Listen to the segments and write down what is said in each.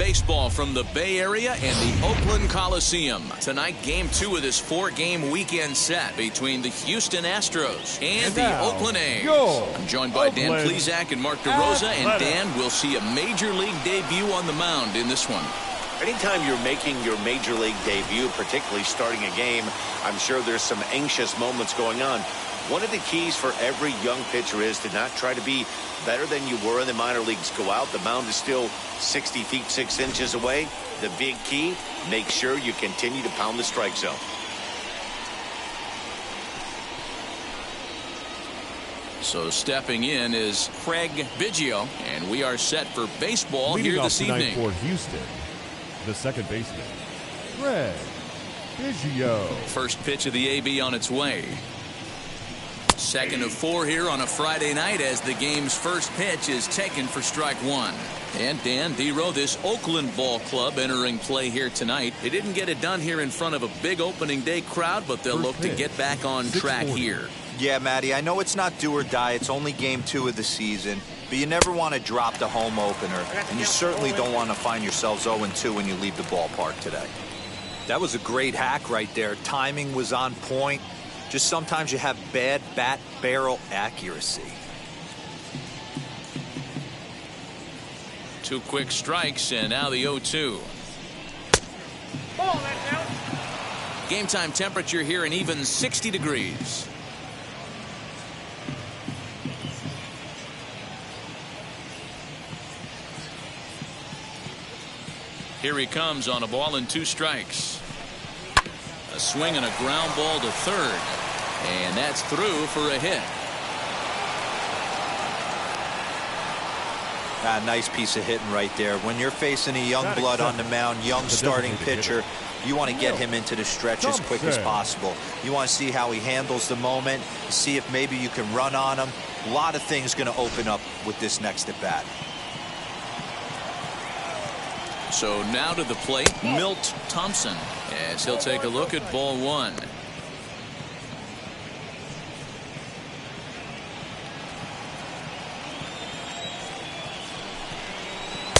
baseball from the Bay Area and the Oakland Coliseum. Tonight, Game 2 of this 4-game weekend set between the Houston Astros and the Oakland A's. I'm joined by Dan Plesac and Mark DeRosa, and Dan will see a Major League debut on the mound in this one. Anytime you're making your Major League debut, particularly starting a game, I'm sure there's some anxious moments going on. One of the keys for every young pitcher is to not try to be better than you were in the minor leagues. Go out, the mound is still 60 feet 6 inches away. The big key, make sure you continue to pound the strike zone. So stepping in is Craig Biggio, and we are set for baseball here this evening. For Houston, the second baseman, Craig Biggio. First pitch of the AB on its way. Second of 4 here on a Friday night as the game's first pitch is taken for strike 1. And Dan Dero, this Oakland ball club entering play here tonight. They didn't get it done here in front of a big opening day crowd, but they'll look to get back on track here. Yeah, Matty, I know it's not do or die. It's only game 2 of the season, but you never want to drop the home opener, and you certainly don't want to find yourselves 0-2 when you leave the ballpark today. That was a great hack right there. Timing was on point. Just sometimes you have bad bat barrel accuracy. 2 quick strikes, and now the 0-2. Game time temperature here an even 60 degrees. Here he comes on a ball and 2 strikes. A swing and a ground ball to third. And that's through for a hit. Nice piece of hitting right there. When you're facing a young blood on the mound, young starting pitcher, you want to get him into the stretch as quick as possible. You want to see how he handles the moment, see if maybe you can run on him. A lot of things going to open up with this next at bat. So now to the plate, Milt Thompson, as he'll take a look at ball 1.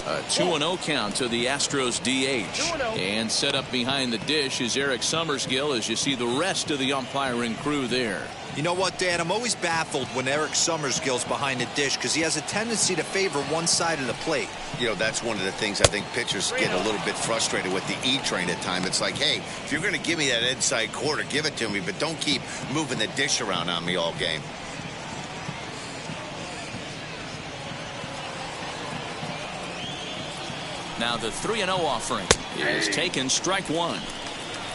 A 2-0 count to the Astros DH. And set up behind the dish is Eric Summersgill as you see the rest of the umpiring crew there. You know what, Dan? I'm always baffled when Eric Summersgill's behind the dish because he has a tendency to favor one side of the plate. You know, that's one of the things I think pitchers get a little bit frustrated with the E-train at times. It's like, hey, if you're going to give me that inside quarter, give it to me, but don't keep moving the dish around on me all game. Now the 3-0 offering is taken, strike 1.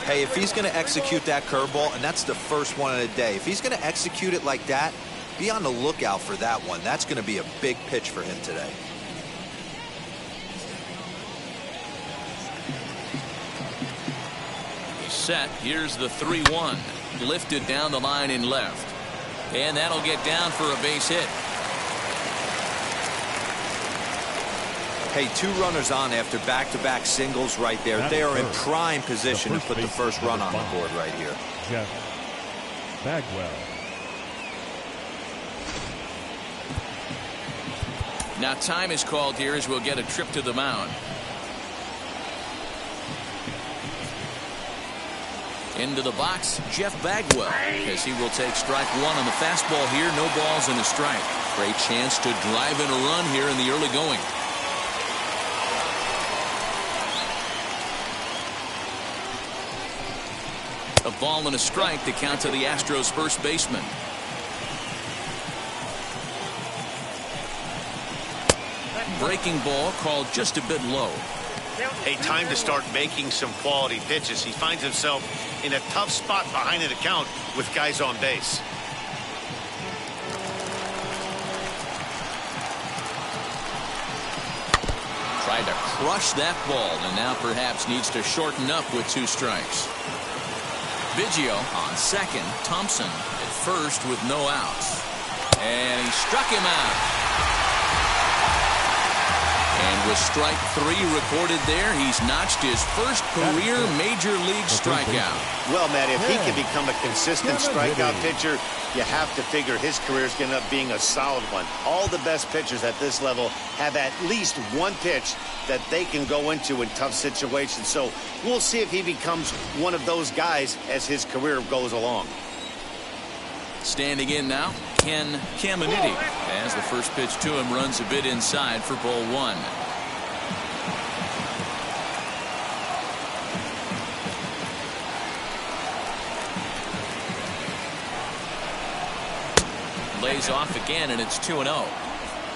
Hey, if he's going to execute that curveball, and that's the first one of the day, if he's going to execute it like that, be on the lookout for that one. That's going to be a big pitch for him today. He's set. Here's the 3-1. Lifted down the line in left. And that'll get down for a base hit. Hey, 2 runners on after back-to-back singles right there. They are in prime position to put the first run on the board right here. Jeff Bagwell. Now time is called here as we'll get a trip to the mound. Into the box, Jeff Bagwell, as he will take strike 1 on the fastball here. No balls and a strike. Great chance to drive in a run here in the early going. A ball and a strike to count to the Astros first baseman. Breaking ball called just a bit low. Hey, time to start making some quality pitches. He finds himself in a tough spot behind an account with guys on base. Tried to crush that ball and now perhaps needs to shorten up with 2 strikes. Biggio on second, Thompson at first with no outs. And he struck him out. And With strike 3 recorded there, he's notched his first career major league strikeout. Well, Matt, if he can become a consistent strikeout pitcher, you have to figure his career is going to end up being a solid one. All the best pitchers at this level have at least one pitch that they can go into in tough situations. So we'll see if he becomes one of those guys as his career goes along. Standing in now, Ken Caminiti, as the first pitch to him runs a bit inside for ball 1. Lays off again, and it's 2-0.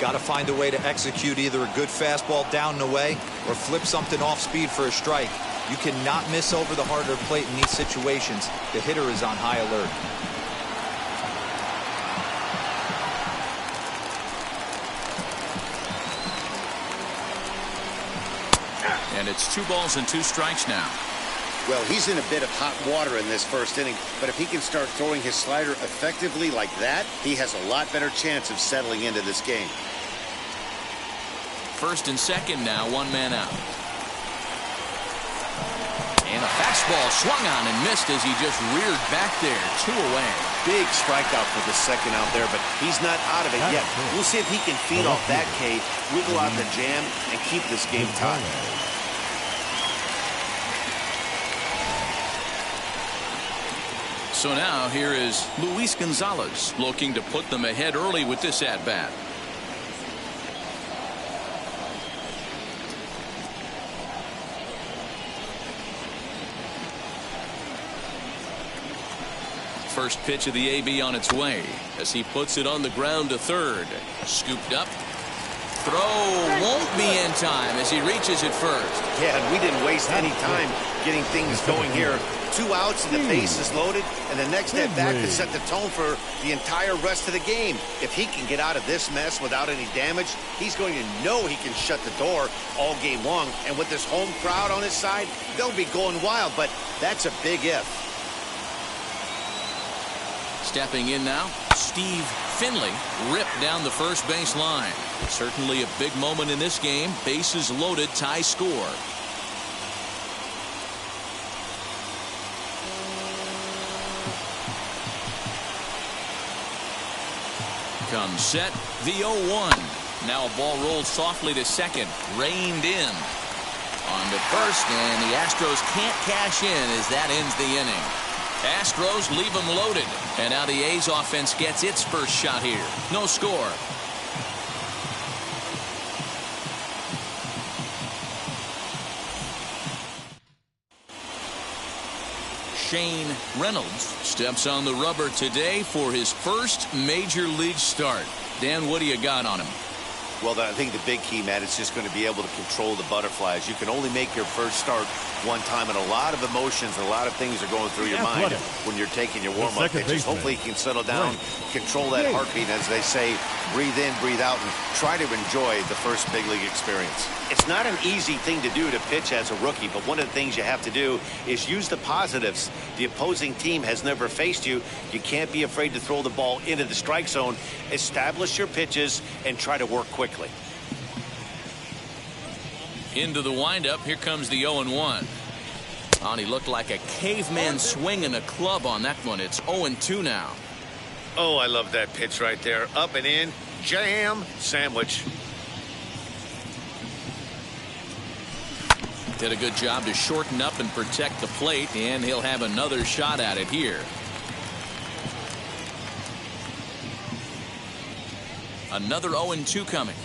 Got to find a way to execute either a good fastball down and away or flip something off speed for a strike. You cannot miss over the harder plate in these situations. The hitter is on high alert. And it's 2 balls and 2 strikes now. Well, he's in a bit of hot water in this first inning, but if he can start throwing his slider effectively like that, he has a lot better chance of settling into this game. First and second now, 1 man out. And a fastball swung on and missed as he just reared back there. 2 away. Big strikeout for the second out there, but he's not out of it yet. We'll see if he can feed off that K, wiggle out the jam, and keep this game tied. So now here is Luis Gonzalez looking to put them ahead early with this at-bat. First pitch of the AB on its way as he puts it on the ground to third. Scooped up. Throw won't be in time as he reaches it first. Yeah, and we didn't waste any time getting things going here. 2 outs and the base is loaded, and the next at bat could set the tone for the entire rest of the game. If he can get out of this mess without any damage, he's going to know he can shut the door all game long. And with this home crowd on his side, they'll be going wild, but that's a big if. Stepping in now, Steve Finley ripped down the first base line. Certainly a big moment in this game. Bases loaded, tie score. Comes set, the 0-1. Now a ball rolled softly to second, reined in. On to first, and the Astros can't cash in as that ends the inning. Astros leave them loaded, and now the A's offense gets its first shot here. No score. Shane Reynolds steps on the rubber today for his first major league start. Dan, what do you got on him? Well, I think the big key, Matt, is just going to be able to control the butterflies. You can only make your first start one time, and a lot of emotions, a lot of things are going through your mind when you're taking your warm-up pitches. Hopefully he can settle down, control that heartbeat, as they say, breathe in, breathe out, and try to enjoy the first big league experience. It's not an easy thing to do to pitch as a rookie, but one of the things you have to do is use the positives. The opposing team has never faced you. You can't be afraid to throw the ball into the strike zone. Establish your pitches and try to work quickly. Into the windup, here comes the 0-1. Oh, he looked like a caveman swinging a club on that one. It's 0-2 now. Oh, I love that pitch right there. Up and in, jam, sandwich. Did a good job to shorten up and protect the plate, and he'll have another shot at it here. Another 0-2 coming.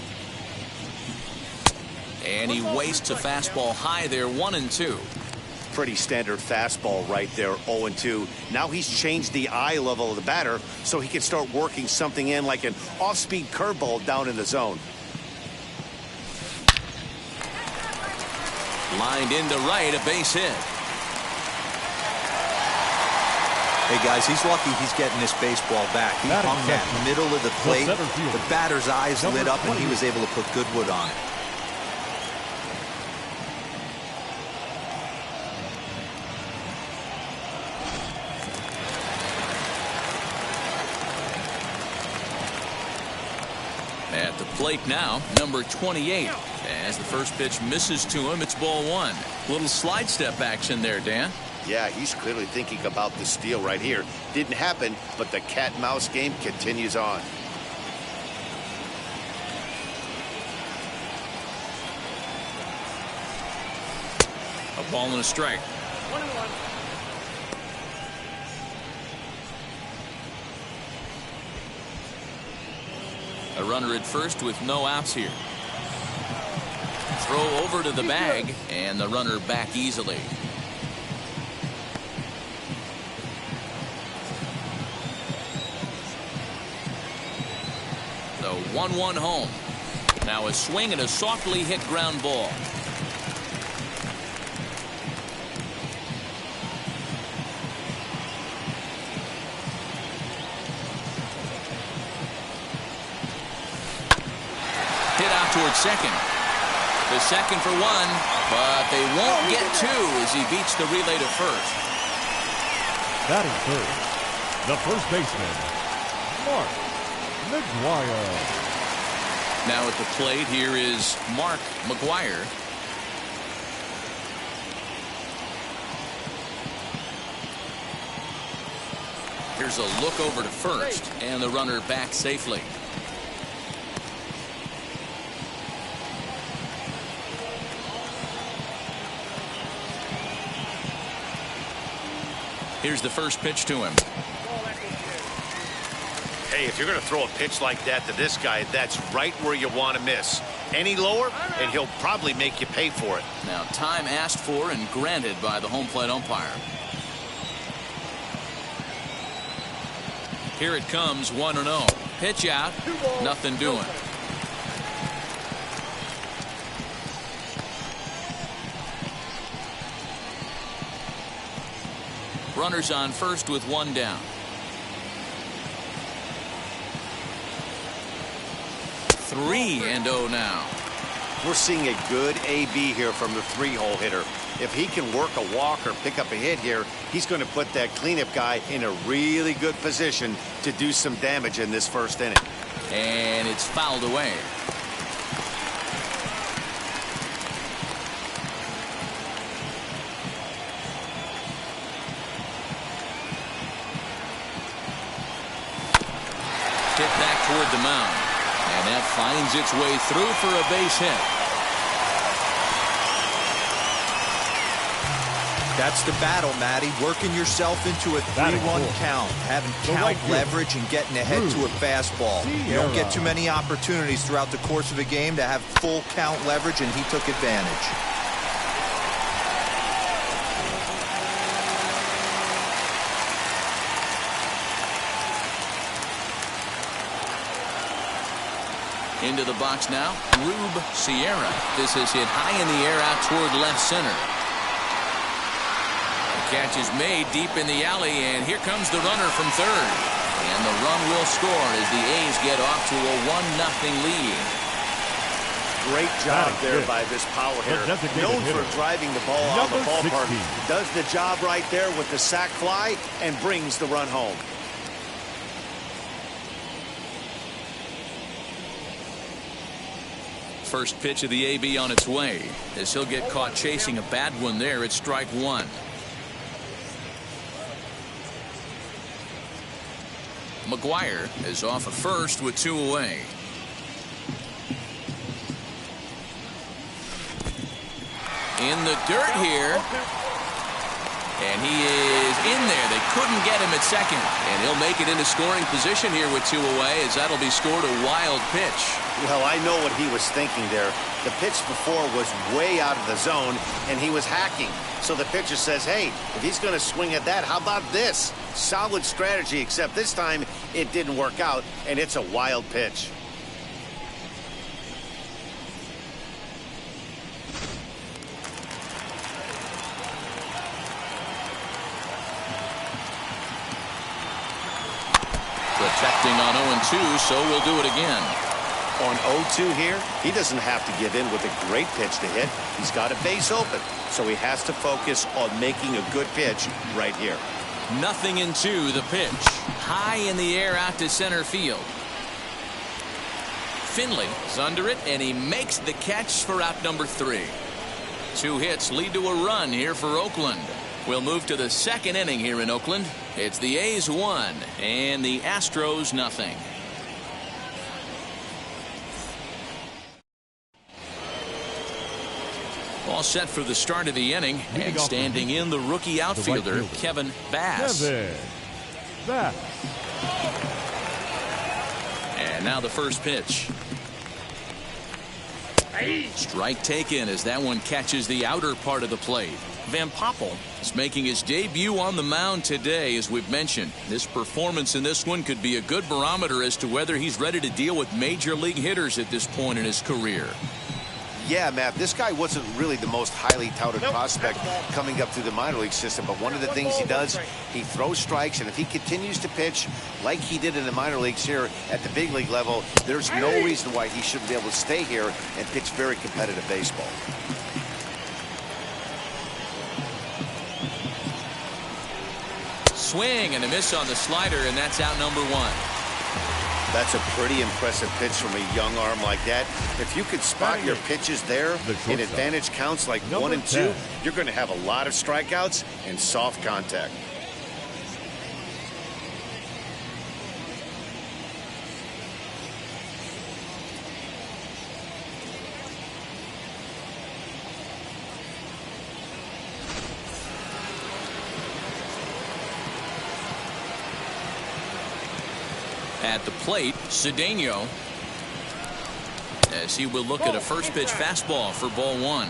And he wastes a fastball high there, 1-2. Pretty standard fastball right there, 0-2. Now he's changed the eye level of the batter so he can start working something in like an off-speed curveball down in the zone. Lined into right, a base hit. Hey, guys, he's lucky he's getting this baseball back. He hung that middle of the plate. The batter's eyes lit up, and he was able to put good wood on it. At the plate now, number 28. As the first pitch misses to him, it's ball one. Little slide step action there, Dan. Yeah, he's clearly thinking about the steal right here. Didn't happen, but the cat and mouse game continues on. A ball and a strike. 1-1. A runner at first with no outs here. Throw over to the bag, and the runner back easily. The 1-1 home. Now a swing and a softly hit ground ball. Hit out towards second. The second for one, but they won't get two as he beats the relay to first. Batting first, the first baseman, Mark McGuire. Now at the plate, here is Mark McGuire. Here's a look over to first, and the runner back safely. Here's the first pitch to him. Hey, if you're going to throw a pitch like that to this guy, that's right where you want to miss. Any lower, and he'll probably make you pay for it. Now, time asked for and granted by the home plate umpire. Here it comes, 1-0. Pitch out, nothing doing. Runners on first with one down. 3-0 now. We're seeing a good AB here from the three-hole hitter. If he can work a walk or pick up a hit here, he's going to put that cleanup guy in a really good position to do some damage in this first inning. And it's fouled away. Hit back toward the mound. And that finds its way through for a base hit. That's the battle, Matty. Working yourself into a 3-1 count, having count leverage and getting ahead to a fastball. You don't get too many opportunities throughout the course of a game to have full count leverage, and he took advantage. Into the box now, Rube Sierra. This is hit high in the air out toward left center. The catch is made deep in the alley, and here comes the runner from third. And the run will score as the A's get off to a 1-0 lead. Great job there by this power hitter. Known for driving the ball out of the ballpark. Does the job right there with the sac fly and brings the run home. First pitch of the AB on its way as he'll get caught chasing a bad one there at strike one. McGuire is off at first with two away. In the dirt here. And he is in there. They couldn't get him at second. And he'll make it into scoring position here with two away as that'll be scored a wild pitch. Well, I know what he was thinking there. The pitch before was way out of the zone, and he was hacking. So the pitcher says, hey, if he's going to swing at that, how about this? Solid strategy, except this time it didn't work out, and it's a wild pitch. Protecting on 0-2, so we'll do it again. On 0-2 here, he doesn't have to give in with a great pitch to hit. He's got a base open, so he has to focus on making a good pitch right here. 0-2 the pitch. High in the air out to center field. Finley is under it, and he makes the catch for out number 3. 2 hits lead to a run here for Oakland. We'll move to the second inning here in Oakland. It's the A's 1 and the Astros nothing. All set for the start of the inning, and standing in the rookie outfielder, Kevin Bass. And now the first pitch. Strike taken as that one catches the outer part of the plate. Van Poppel is making his debut on the mound today, as we've mentioned. This performance in this one could be a good barometer as to whether he's ready to deal with major league hitters at this point in his career. Yeah, Matt, this guy wasn't really the most highly touted prospect coming up through the minor league system, but one of the things he does, he throws strikes, and if he continues to pitch like he did in the minor leagues here at the big league level, there's no reason why he shouldn't be able to stay here and pitch very competitive baseball. Swing and a miss on the slider, and that's out number 1. That's a pretty impressive pitch from a young arm like that. If you could spot your pitches there in advantage counts like 1 and 2, you're going to have a lot of strikeouts and soft contact. At the plate, Cedeno, as he will look at a first pitch fastball for ball 1.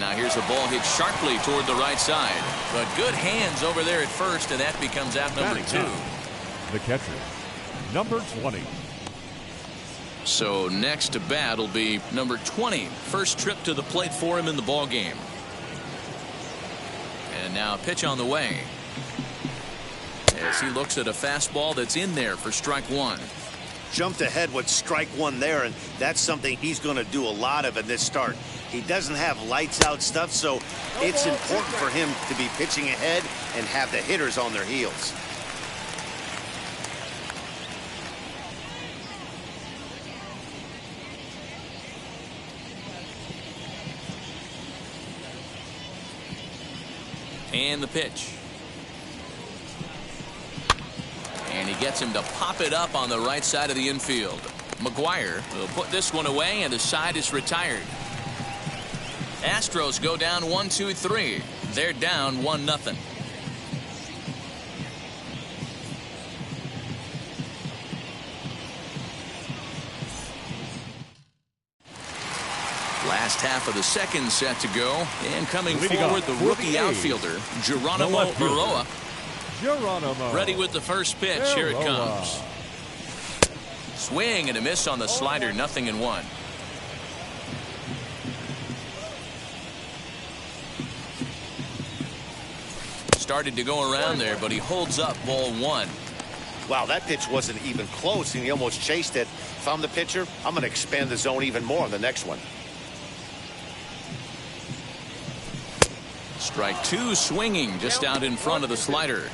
Now here's a ball hit sharply toward the right side, but good hands over there at first, and that becomes out number 2. The catcher, number 20. So next to bat will be number 20. First trip to the plate for him in the ball game. And now a pitch on the way, as he looks at a fastball that's in there for strike 1. Jumped ahead with strike 1 there, and that's something he's going to do a lot of in this start. He doesn't have lights out stuff, so it's important for him to be pitching ahead and have the hitters on their heels. And the pitch. And he gets him to pop it up on the right side of the infield. McGuire will put this one away, and the side is retired. Astros go down 1-2-3. They're down 1-0. Last half of the second set to go, and coming forward, the rookie outfielder, Geronimo Urroa. Ready with the first pitch. Here it comes. Swing and a miss on the slider, 0-1. Started to go around there, but he holds up ball 1. Wow, that pitch wasn't even close, and he almost chased it. If I'm the pitcher, I'm going to expand the zone even more on the next one. Strike 2, swinging just out in front of the slider.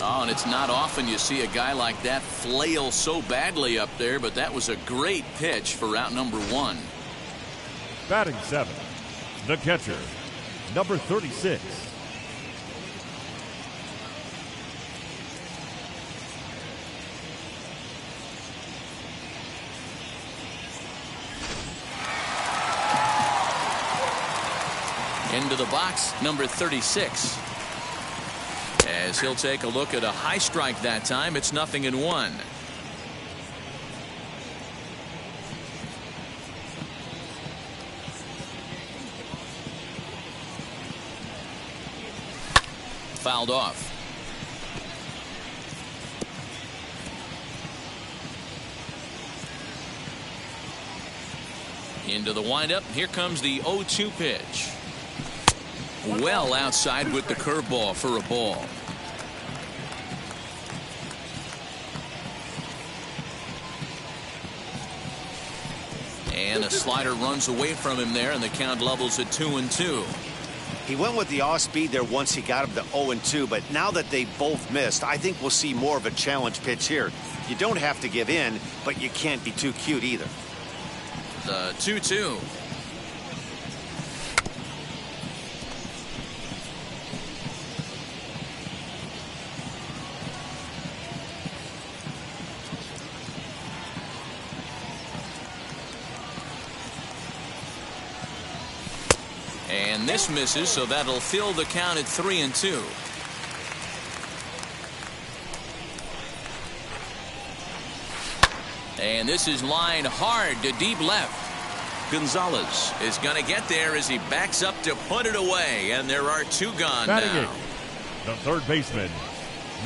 Oh, and it's not often you see a guy like that flail so badly up there, but that was a great pitch for out number 1. Batting 7, the catcher, number 36. Into the box, number 36. As he'll take a look at a high strike that time, it's 0-1. Fouled off. Into the windup. Here comes the 0-2 pitch. Well outside with the curveball for a ball. And a slider runs away from him there, and the count levels at 2-2. He went with the off speed there once he got him to 0-2, but now that they both missed, I think we'll see more of a challenge pitch here. You don't have to give in, but you can't be too cute either. The 2-2. And this misses, so that'll fill the count at 3-2. And this is lined hard to deep left. Gonzalez is going to get there as he backs up to put it away, and there are two gone Batting now. The third baseman,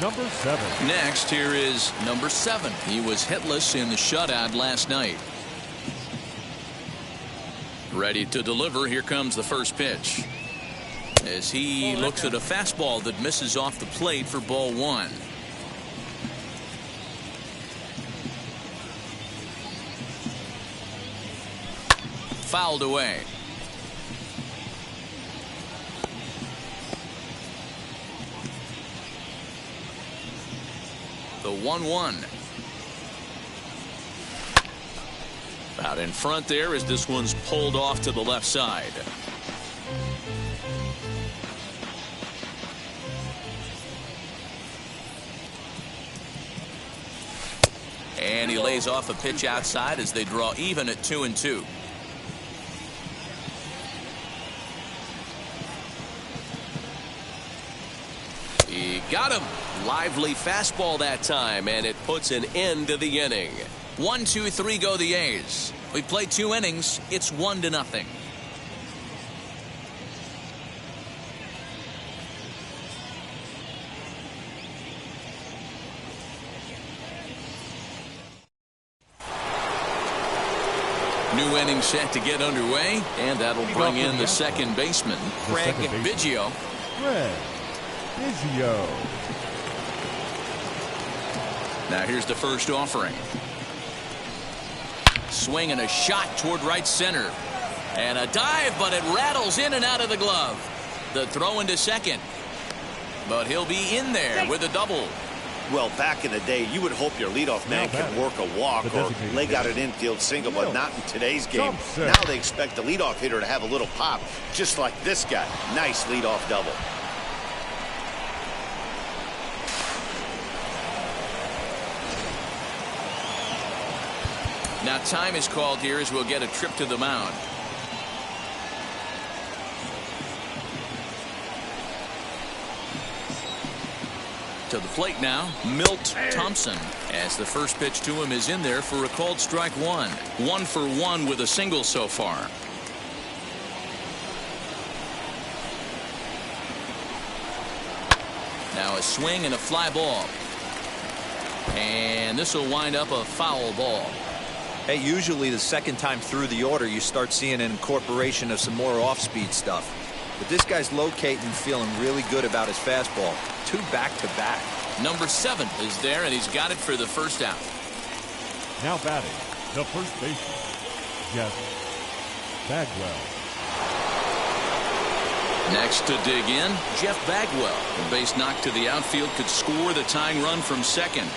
number 7. Next, here is number 7. He was hitless in the shutout last night. Ready to deliver. Here comes the first pitch. As he looks at a fastball that misses off the plate for ball 1. Fouled away. The 1-1. Out in front there as this one's pulled off to the left side. And he lays off a pitch outside as they draw even at 2-2. He got him. Lively fastball that time, and it puts an end to the inning. 1, 2, 3 go the A's. We played 2 innings. It's 1-0. New inning set to get underway, and that'll bring in the second baseman, Craig Biggio. Craig Biggio. Now here's the first offering. Swing and a shot toward right center. And a dive, but it rattles in and out of the glove. The throw into second. But he'll be in there with a double. Well, back in the day, you would hope your leadoff man could work a walk or leg out an infield single, but not in today's game. Now they expect the leadoff hitter to have a little pop, just like this guy. Nice leadoff double. Now time is called here as we'll get a trip to the mound. To the plate now, Milt Thompson, as the first pitch to him is in there for a called strike 1. 1 for 1 with a single so far. Now a swing and a fly ball. And this will wind up a foul ball. Hey, usually the second time through the order, you start seeing an incorporation of some more off-speed stuff. But this guy's locating and feeling really good about his fastball. 2 back-to-back. Number 7 is there, and he's got it for the first out. Now batting, the first baseman, Jeff Bagwell. Next to dig in, Jeff Bagwell. The base knock to the outfield could score the tying run from second.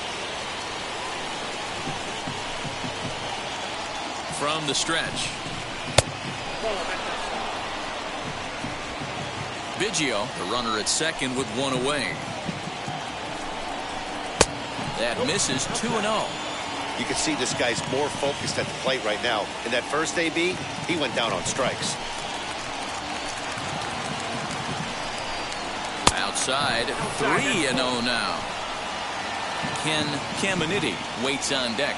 From the stretch. Biggio, the runner at second with 1 away. That misses 2-0. You can see this guy's more focused at the plate right now. In that first AB, he went down on strikes. Outside, 3-0 now. Ken Caminiti waits on deck.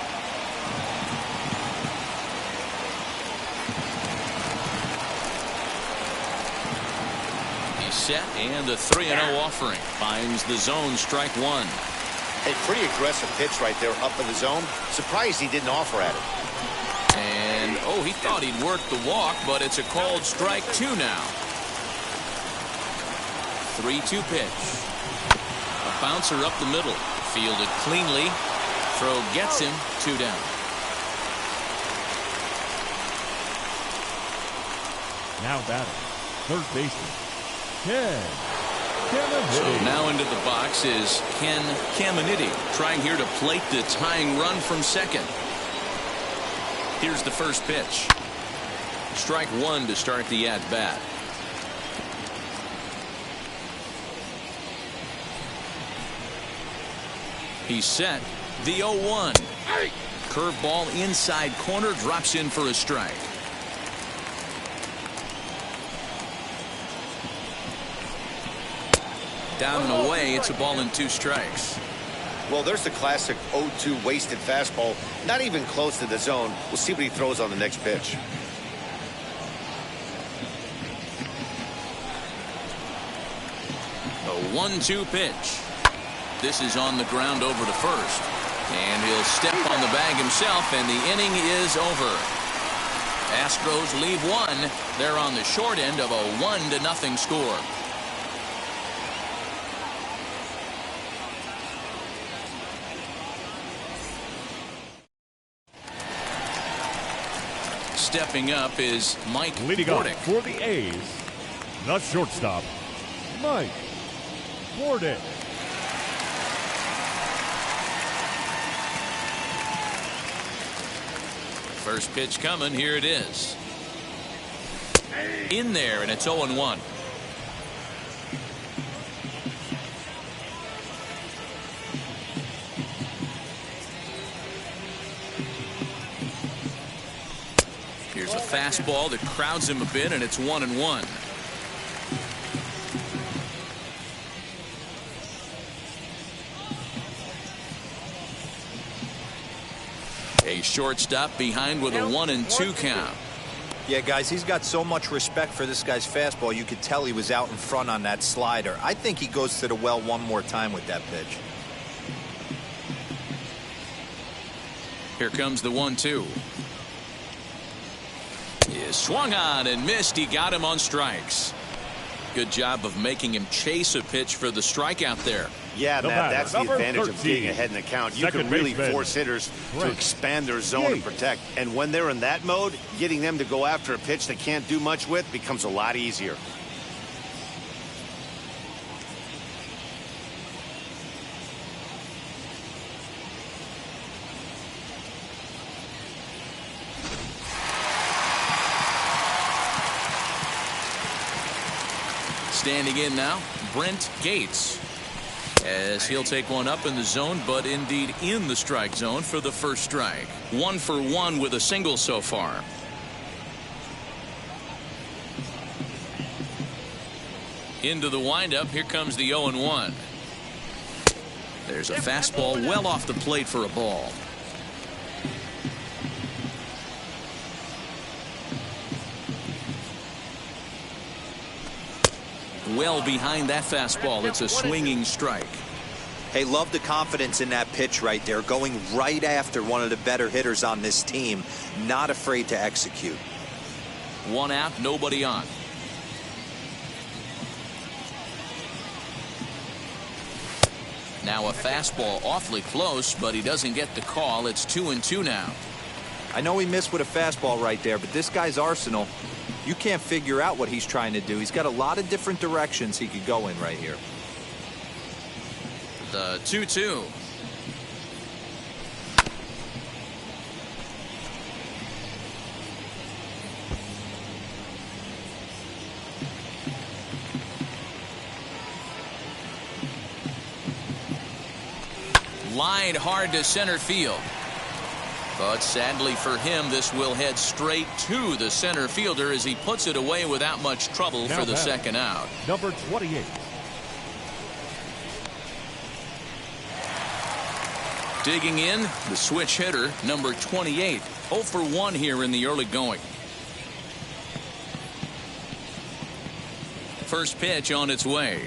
He's set, and the 3-0 offering finds the zone, strike 1. A pretty aggressive pitch right there up in the zone. Surprised he didn't offer at it. And Oh, he thought he'd work the walk, but it's a called strike 2 now. 3-2 pitch. A bouncer up the middle. Fielded cleanly. Throw gets him. 2 down. Now batting, third baseman, Ken Caminiti. So now into the box is Ken Caminiti, trying here to plate the tying run from second. Here's the first pitch. Strike 1 to start the at-bat. He's set. The 0-1. Curveball inside corner, drops in for a strike. Down and away, it's a ball and 2 strikes. Well, there's the classic 0-2 wasted fastball, not even close to the zone. We'll see what he throws on the next pitch. A 1-2 pitch. This is on the ground over to first. And he'll step on the bag himself, and the inning is over. Astros leave 1. They're on the short end of a 1-0 score. Stepping up is Mike Leading off Bordick. for the A's, the shortstop, Mike Bordick. First pitch coming. Here it is. In there, and it's 0-1. Here's a fastball that crowds him a bit, and it's 1-1. A shortstop behind with a 1-2 count. Yeah, guys, he's got so much respect for this guy's fastball. You could tell he was out in front on that slider. I think he goes to the well one more time with that pitch. Here comes the 1-2. Is swung on and missed. He got him on strikes. Good job of making him chase a pitch for the strikeout there. Yeah, Matt, that's the advantage of getting ahead in the count. You can really force hitters to expand their zone and protect. And when they're in that mode, getting them to go after a pitch they can't do much with becomes a lot easier. Standing in now, Brent Gates, as he'll take one up in the zone, but indeed in the strike zone for the first strike. 1 for 1 with a single so far. Into the windup. Here comes the 0-1. There's a fastball well off the plate for a ball. Well behind that fastball. It's a swinging strike. Hey, love the confidence in that pitch right there, going right after one of the better hitters on this team, not afraid to execute. 1 out, nobody on. Now a fastball awfully close, but he doesn't get the call. It's 2-2 now. I know he missed with a fastball right there, but this guy's arsenal, you can't figure out what he's trying to do. He's got a lot of different directions he could go in right here. The 2-2. Lined hard to center field. But sadly for him, this will head straight to the center fielder as he puts it away without much trouble for the second out. Number 28. Digging in, the switch hitter, number 28. 0 for 1 here in the early going. First pitch on its way.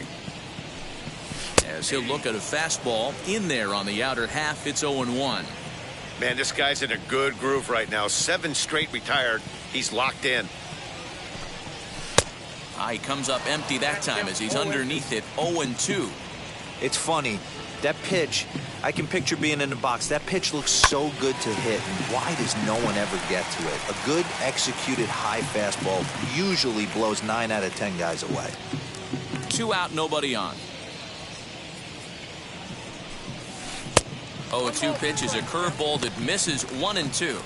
As he'll look at a fastball in there on the outer half, it's 0-1. Man, this guy's in a good groove right now. 7 straight retired. He's locked in. He comes up empty that time as he's underneath it 0-2. It's funny. That pitch, I can picture being in the box. That pitch looks so good to hit. And why does no one ever get to it? A good executed high fastball usually blows 9 out of 10 guys away. 2 out, nobody on. 0-2 pitch is a curveball that misses 1-2.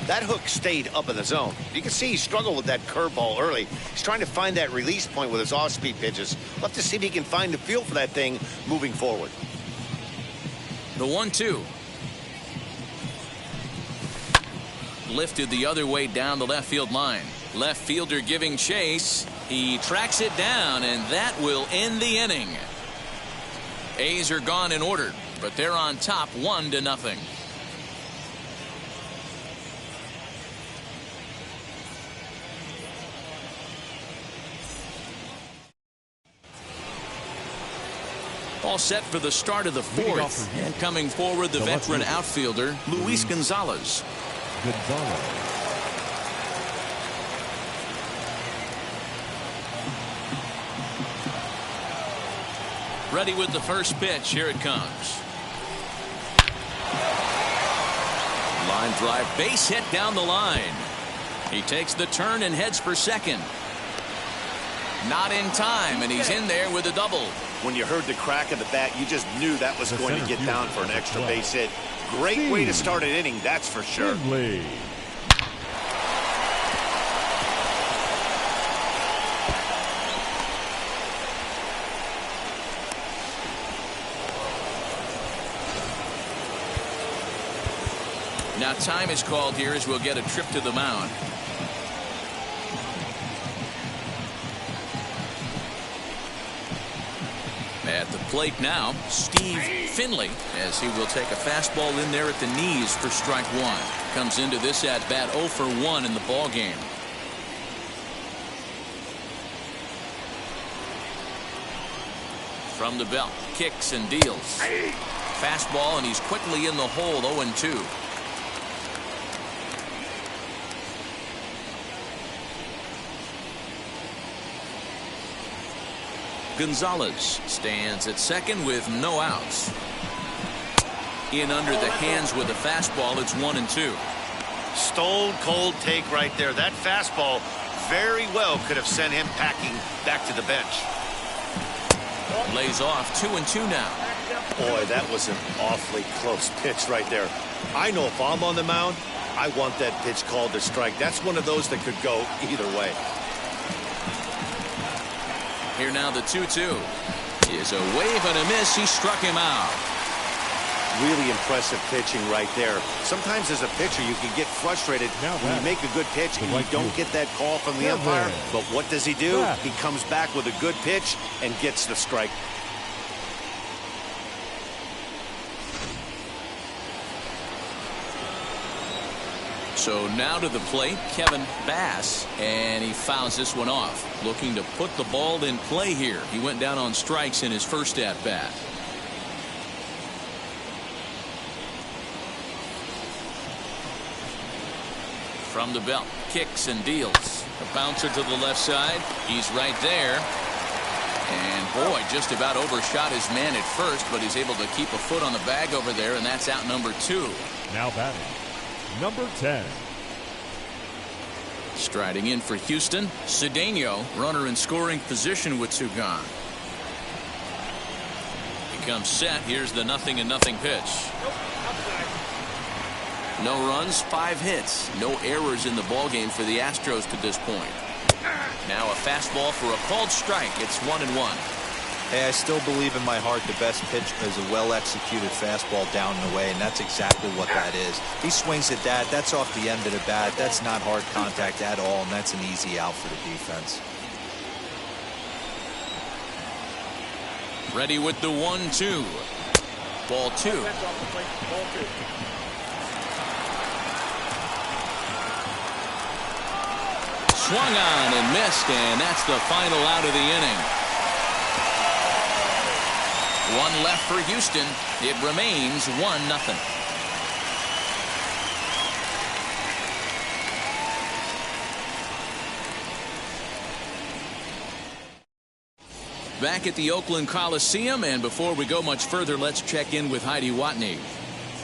That hook stayed up in the zone. You can see he struggled with that curveball early. He's trying to find that release point with his off-speed pitches. Love to see if he can find the feel for that thing moving forward. The 1-2. Lifted the other way down the left field line. Left fielder giving chase. He tracks it down, and that will end the inning. A's are gone in order, but they're on top 1-0. All set for the start of the 4th. And coming forward, the veteran outfielder, Luis Gonzalez. Ready with the first pitch. Here it comes. Line drive, base hit down the line. He takes the turn and heads for second. Not in time, and he's in there with a double. When you heard the crack of the bat, you just knew that was going to get down for an extra base hit. Great way to start an inning, that's for sure. Now time is called here as we'll get a trip to the mound. At the plate now, Steve Finley, as he will take a fastball in there at the knees for strike 1. Comes into this at bat 0 for 1 in the ball game. From the belt, kicks and deals. Fastball, and he's quickly in the hole. 0-2. Gonzalez stands at second with no outs. In under the hands with a fastball. It's 1-2. Stone cold take right there. That fastball very well could have sent him packing back to the bench. Lays off. 2-2 now. Boy, that was an awfully close pitch right there. I know if I'm on the mound, I want that pitch called a strike. That's one of those that could go either way. Here now the 2-2 is a wave and a miss. He struck him out. Really impressive pitching right there. Sometimes as a pitcher you can get frustrated when you make a good pitch and you don't get that call from the umpire. But what does he do? He comes back with a good pitch and gets the strike. So now to the plate, Kevin Bass, and he fouls this one off. Looking to put the ball in play here. He went down on strikes in his first at bat. From the belt, kicks and deals. A bouncer to the left side. He's right there. And boy, just about overshot his man at first, but he's able to keep a foot on the bag over there, and that's out number 2. Now batting, number 10. Striding in for Houston, Cedeno, runner in scoring position with 2 gone. He comes set. Here's the 0-0 pitch. No runs, 5 hits, no errors in the ballgame for the Astros to this point. Now a fastball for a called strike. It's 1-1. Hey, I still believe in my heart the best pitch is a well-executed fastball down and away, and that's exactly what that is. He swings at that. That's off the end of the bat. That's not hard contact at all, and that's an easy out for the defense. Ready with the 1-2. Ball 2. Swung on and missed, and that's the final out of the inning. 1 left for Houston. It remains 1-0. Back at the Oakland Coliseum, and before we go much further, let's check in with Heidi Watney.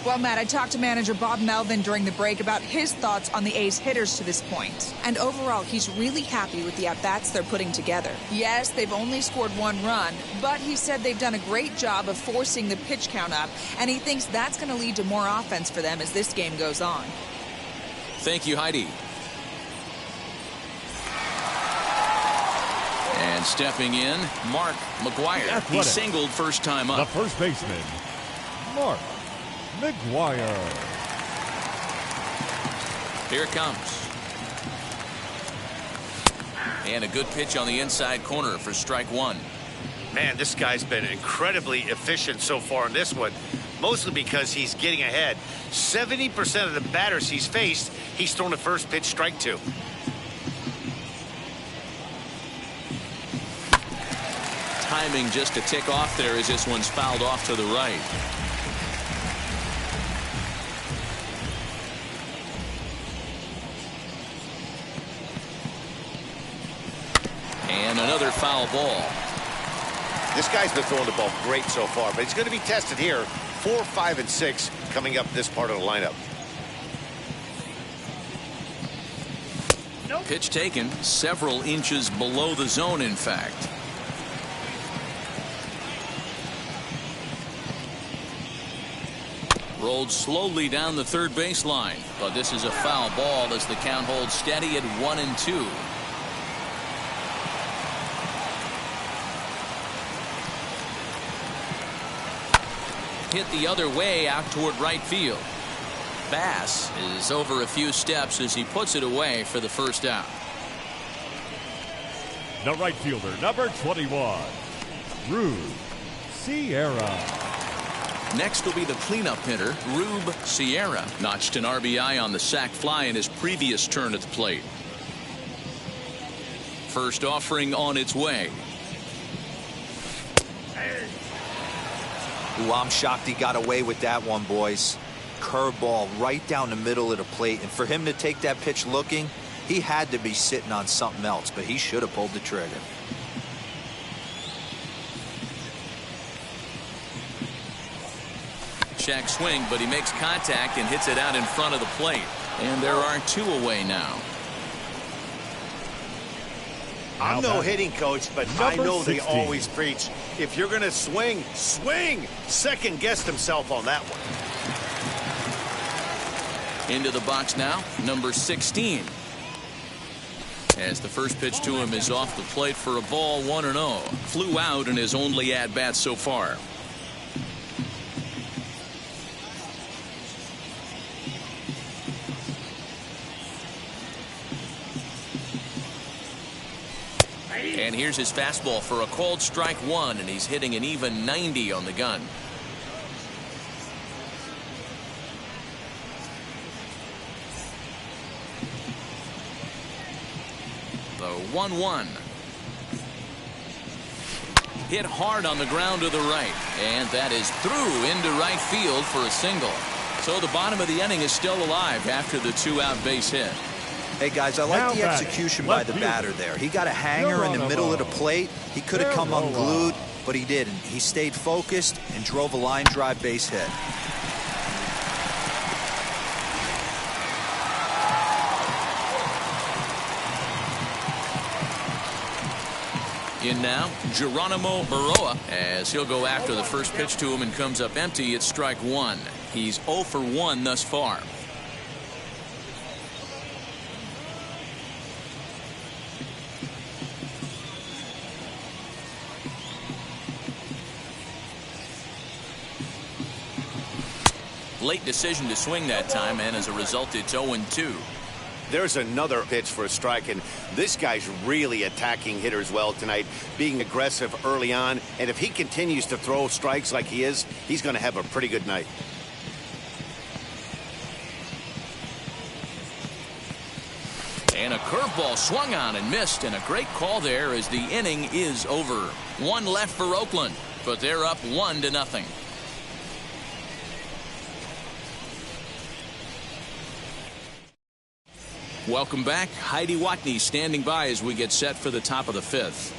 Well, Matt, I talked to manager Bob Melvin during the break about his thoughts on the A's hitters to this point. And overall, he's really happy with the at-bats they're putting together. Yes, they've only scored 1 run, but he said they've done a great job of forcing the pitch count up, and he thinks that's going to lead to more offense for them as this game goes on. Thank you, Heidi. And stepping in, Mark McGuire. He singled first time up. The first baseman, Mark McGuire. Here it comes. And a good pitch on the inside corner for strike 1. Man, this guy's been incredibly efficient so far in this one, mostly because he's getting ahead. 70% of the batters he's faced, he's thrown a first pitch strike to. Timing just a tick off there as this one's fouled off to the right. And another foul ball. This guy's been throwing the ball great so far, but he's going to be tested here. 4, 5, and 6 coming up this part of the lineup. Pitch taken several inches below the zone, in fact. Rolled slowly down the third baseline, but this is a foul ball as the count holds steady at 1-2. Hit the other way out toward right field. Bass is over a few steps as he puts it away for the first out. The right fielder, number 21, Rube Sierra. Next will be the cleanup hitter, Rube Sierra. Notched an RBI on the sac fly in his previous turn at the plate. First offering on its way. Ooh, I'm shocked he got away with that one, boys. Curveball right down the middle of the plate, and for him to take that pitch looking, he had to be sitting on something else, but he should have pulled the trigger. Check swing, but he makes contact and hits it out in front of the plate. And there are 2 away now. I'm no hitting coach, but I know they 16. always preach, if you're going to swing, swing. Second guessed himself on that one. Into the box now, number 16. As the first pitch to him is off the plate for a ball, 1-0. Flew out in his only at-bat so far. And here's his fastball for a called strike 1, and he's hitting an even 90 on the gun. The 1-1. Hit hard on the ground to the right, and that is through into right field for a single. So the bottom of the inning is still alive after the 2-out base hit. Hey, guys, I like the execution by the batter there. He got a hanger in the middle of the plate. He could have come unglued, but he didn't. He stayed focused and drove a line drive base hit. In now, Geronimo Baroa, as he'll go after the first pitch to him and comes up empty. It's strike 1. He's 0 for 1 thus far. Late decision to swing that time, and as a result, it's 0-2. There's another pitch for a strike, and this guy's really attacking hitters well tonight, being aggressive early on, and if he continues to throw strikes like he is, he's going to have a pretty good night. And a curveball swung on and missed, and a great call there as the inning is over. 1 left for Oakland, but they're up 1-0. Welcome back. Heidi Watney standing by as we get set for the top of the 5th.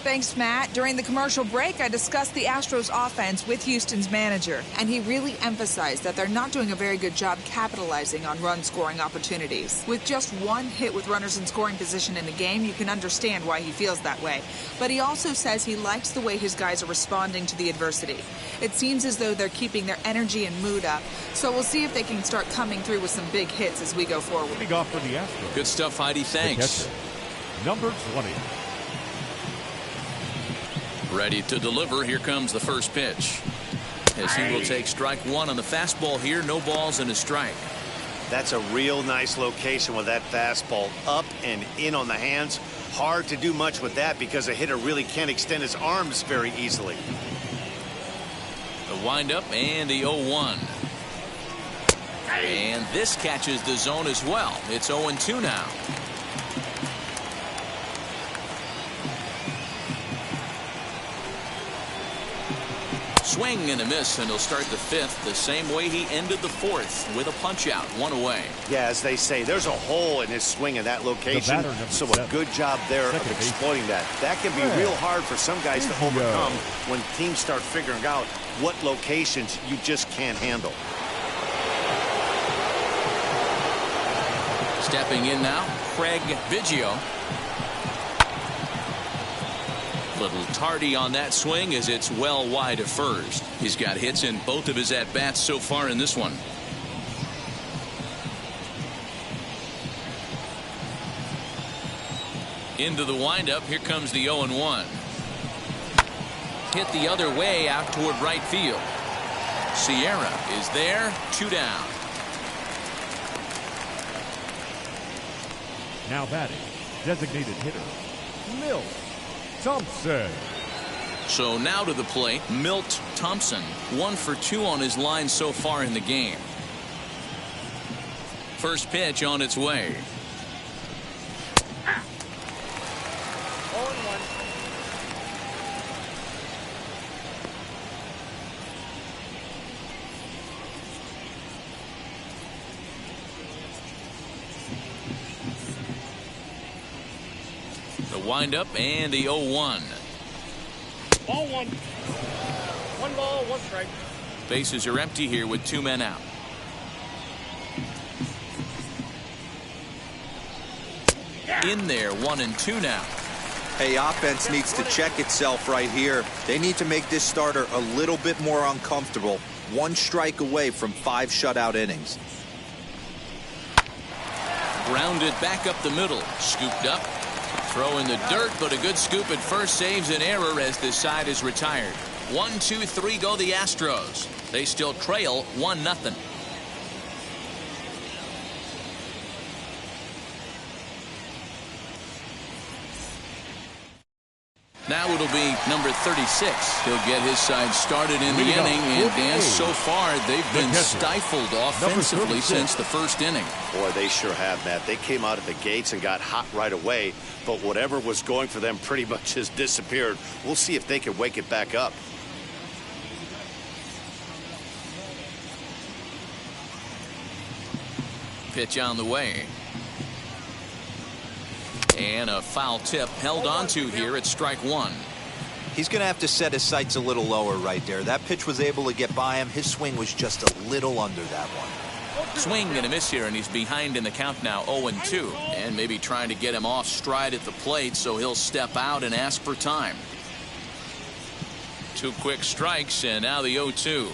Thanks, Matt. During the commercial break, I discussed the Astros offense with Houston's manager, and he really emphasized that they're not doing a very good job capitalizing on run-scoring opportunities. With just one hit with runners in scoring position in the game, you can understand why he feels that way. But he also says he likes the way his guys are responding to the adversity. It seems as though they're keeping their energy and mood up, so we'll see if they can start coming through with some big hits as we go forward. Leading off for the Astros. Good stuff, Heidi. Thanks. Number 20. Ready to deliver. Here comes the first pitch. As he will take strike one on the fastball here. No balls and a strike. That's a real nice location with that fastball up and in on the hands. Hard to do much with that because a hitter really can't extend his arms very easily. The windup and the 0-1. And this catches the zone as well. It's 0-2 now. Swing and a miss, and he'll start the fifth the same way he ended the fourth, with a punch out, one away. Yeah, as they say, there's a hole in his swing in that location, so a good job there of exploiting that. That can be real hard for some guys to overcome when teams start figuring out what locations you just can't handle. Stepping in now, Craig Biggio. Little tardy on that swing as it's well wide of first. He's got hits in both of his at-bats so far in this one. Into the windup. Here comes the 0-1. Hit the other way out toward right field. Sierra is there. 2 down. Now batting, designated hitter, Milt Thompson. So now to the plate, Milt Thompson. 1 for 2 on his line so far in the game. First pitch on its way. Windup and the 0-1. Ball one. One ball, one strike. Bases are empty here with 2 men out. In there, 1-2 now. Hey, offense needs to check itself right here. They need to make this starter a little bit more uncomfortable. 1 strike away from 5 shutout innings. Grounded back up the middle. Scooped up. Throw in the dirt, but a good scoop at first saves an error as this side is retired. 1, 2, 3 go the Astros. They still trail 1-0. Now it'll be number 36. He'll get his side started in the inning, and Dan, so far they've been stifled offensively since the first inning. Boy, they sure have, Matt. They came out of the gates and got hot right away, but whatever was going for them pretty much has disappeared. We'll see if they can wake it back up. Pitch on the way. And a foul tip held onto here at strike 1. He's going to have to set his sights a little lower right there. That pitch was able to get by him. His swing was just a little under that one. Swing and a miss here, and he's behind in the count now, 0-2. And maybe trying to get him off stride at the plate, so he'll step out and ask for time. 2 quick strikes, and now the 0-2.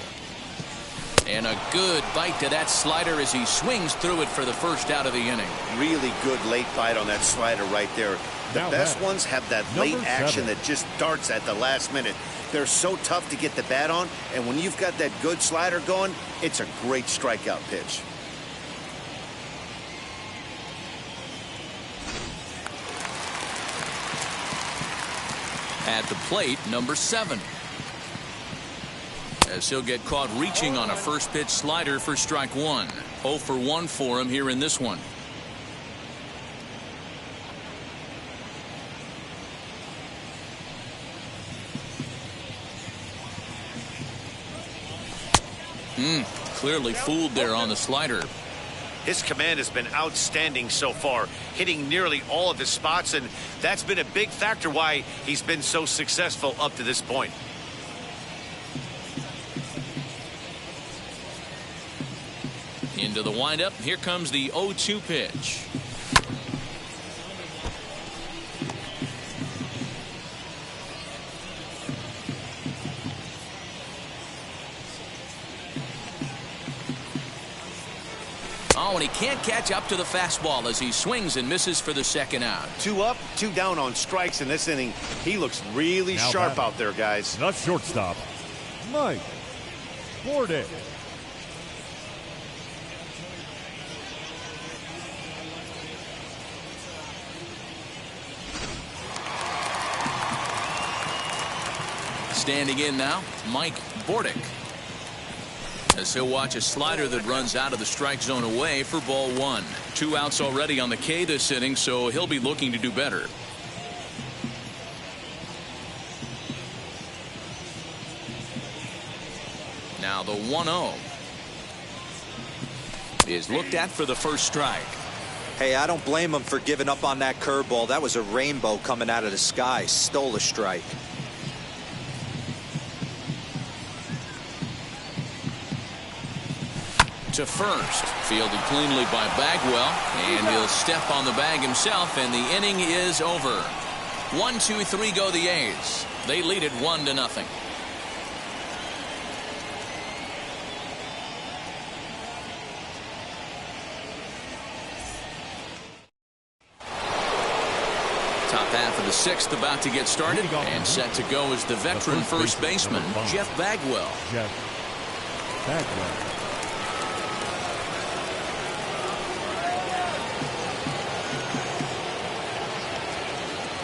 And a good bite to that slider as he swings through it for the first out of the inning. Really good late bite on that slider right there. The best ones have that late action that just darts at the last minute. They're so tough to get the bat on, and when you've got that good slider going, it's a great strikeout pitch. At the plate, number 7. As he'll get caught reaching on a first pitch slider for strike 1. 0 for 1 for him here in this one. Clearly fooled there on the slider. His command has been outstanding so far, hitting nearly all of his spots, and that's been a big factor why he's been so successful up to this point. Into the windup. Here comes the 0-2 pitch. Oh, and he can't catch up to the fastball as he swings and misses for the second out. 2 up, 2 down on strikes in this inning. He looks really sharp out there, guys. The shortstop, Mike Bordick. Standing in now, Mike Bordick. As he'll watch a slider that runs out of the strike zone away for ball 1. 2 outs already on the K this inning, so he'll be looking to do better. Now the 1-0 is looked at for the first strike. Hey, I don't blame him for giving up on that curveball. That was a rainbow coming out of the sky. Stole a strike. To first, fielded cleanly by Bagwell, and he'll step on the bag himself, and the inning is over. 1, 2, 3 go the A's. They lead it 1-0. Top half of the 6th about to get started, and set to go is the veteran first baseman, Jeff Bagwell. Jeff Bagwell.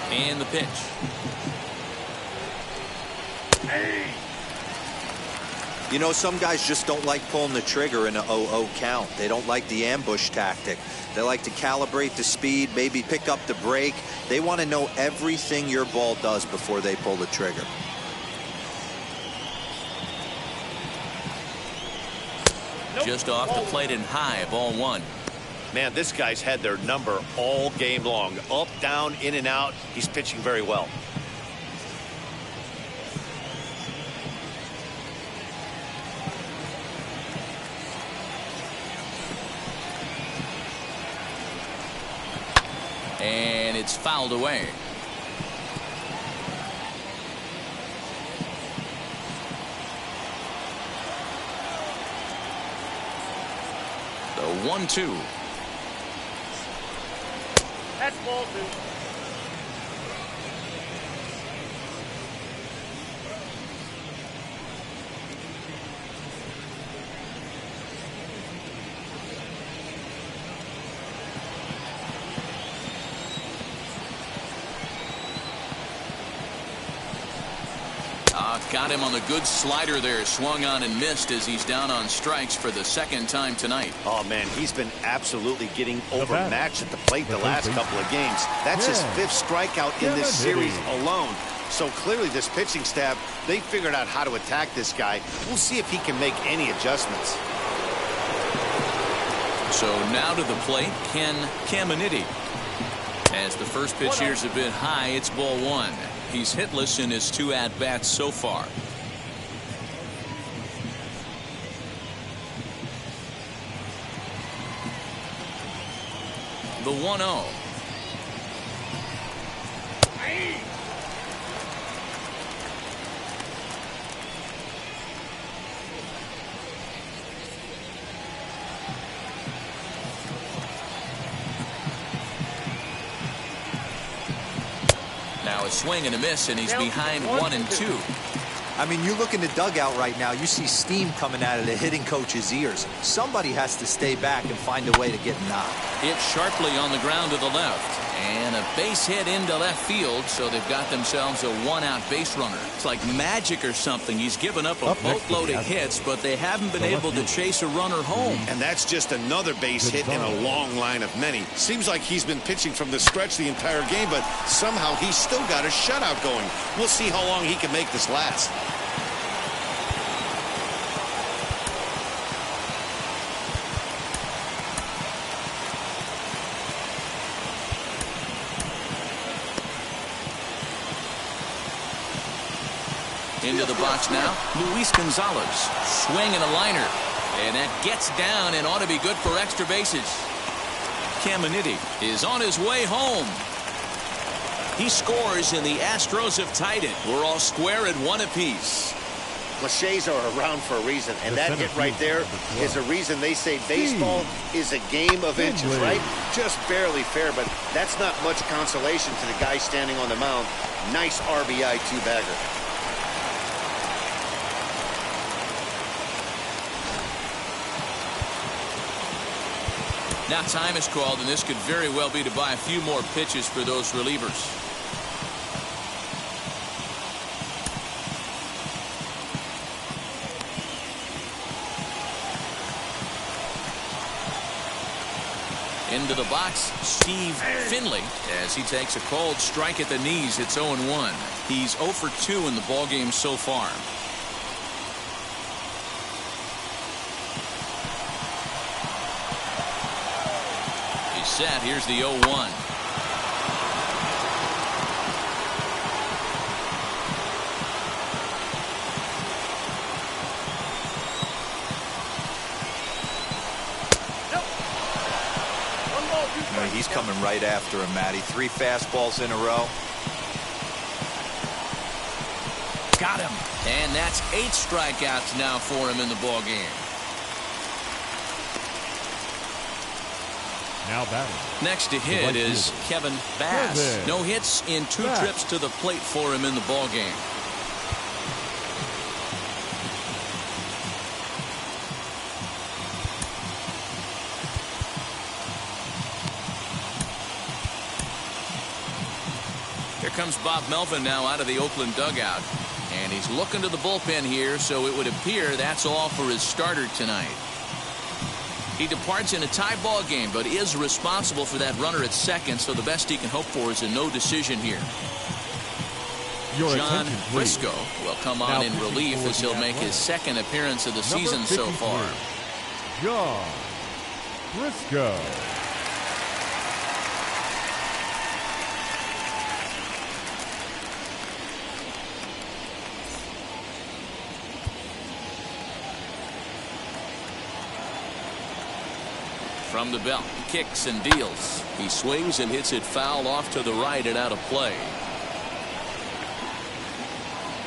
And the pitch. You know, some guys just don't like pulling the trigger in a 0-0 count. They don't like the ambush tactic. They like to calibrate the speed, maybe pick up the brake. They want to know everything your ball does before they pull the trigger. Just off the plate and high, ball 1. Man, this guy's had their number all game long. Up, down, in and out. He's pitching very well. And it's fouled away. The 1-2. That's ball 2. Got him on the good slider there. Swung on and missed as he's down on strikes for the second time tonight. Oh, man, he's been absolutely getting overmatched at the plate the last couple of games. That's his 5th strikeout in this series alone. So clearly this pitching staff, they figured out how to attack this guy. We'll see if he can make any adjustments. So now to the plate, Ken Caminiti. As the first pitch here's a bit high, it's ball 1. He's hitless in his 2 at-bats so far. The 1-0. Now a swing and a miss, and he's behind 1-2. I mean, you look in the dugout right now, you see steam coming out of the hitting coach's ears. Somebody has to stay back and find a way to get knocked. Hit sharply on the ground to the left. And a base hit into left field, so they've got themselves a 1-out base runner. It's like magic or something. He's given up a boatload of hits, but they haven't been able to chase a runner home. And that's just another base hit in a long line of many. Seems like he's been pitching from the stretch the entire game, but somehow he's still got a shutout going. We'll see how long he can make this last. Into the box now, Luis Gonzalez. Swing and a liner. And that gets down and ought to be good for extra bases. Caminiti is on his way home. He scores and the Astros have tied it. We're all square at 1 apiece. Cliches are around for a reason, and that hit right there is a reason they say baseball is a game of inches, right? Just barely fair, but that's not much consolation to the guy standing on the mound. Nice RBI two-bagger. Now time is called, and this could very well be to buy a few more pitches for those relievers. Into the box, Steve Finley, as he takes a cold strike at the knees. It's 0-1. He's 0 for 2 in the ballgame so far. He's set. Here's the 0-1. He's coming right after him, Matty. 3 fastballs in a row. Got him. And that's 8 strikeouts now for him in the ballgame. Now batting. Next to hit is Kevin Bass. No hits in 2 trips to the plate for him in the ballgame. Here comes Bob Melvin now out of the Oakland dugout. And he's looking to the bullpen here, so it would appear that's all for his starter tonight. He departs in a tie ball game, but is responsible for that runner at second, so the best he can hope for is a no decision here. John Briscoe will come on in relief as he'll make his second appearance of the season so far. John Briscoe. From the belt, kicks and deals. He swings and hits it foul off to the right and out of play.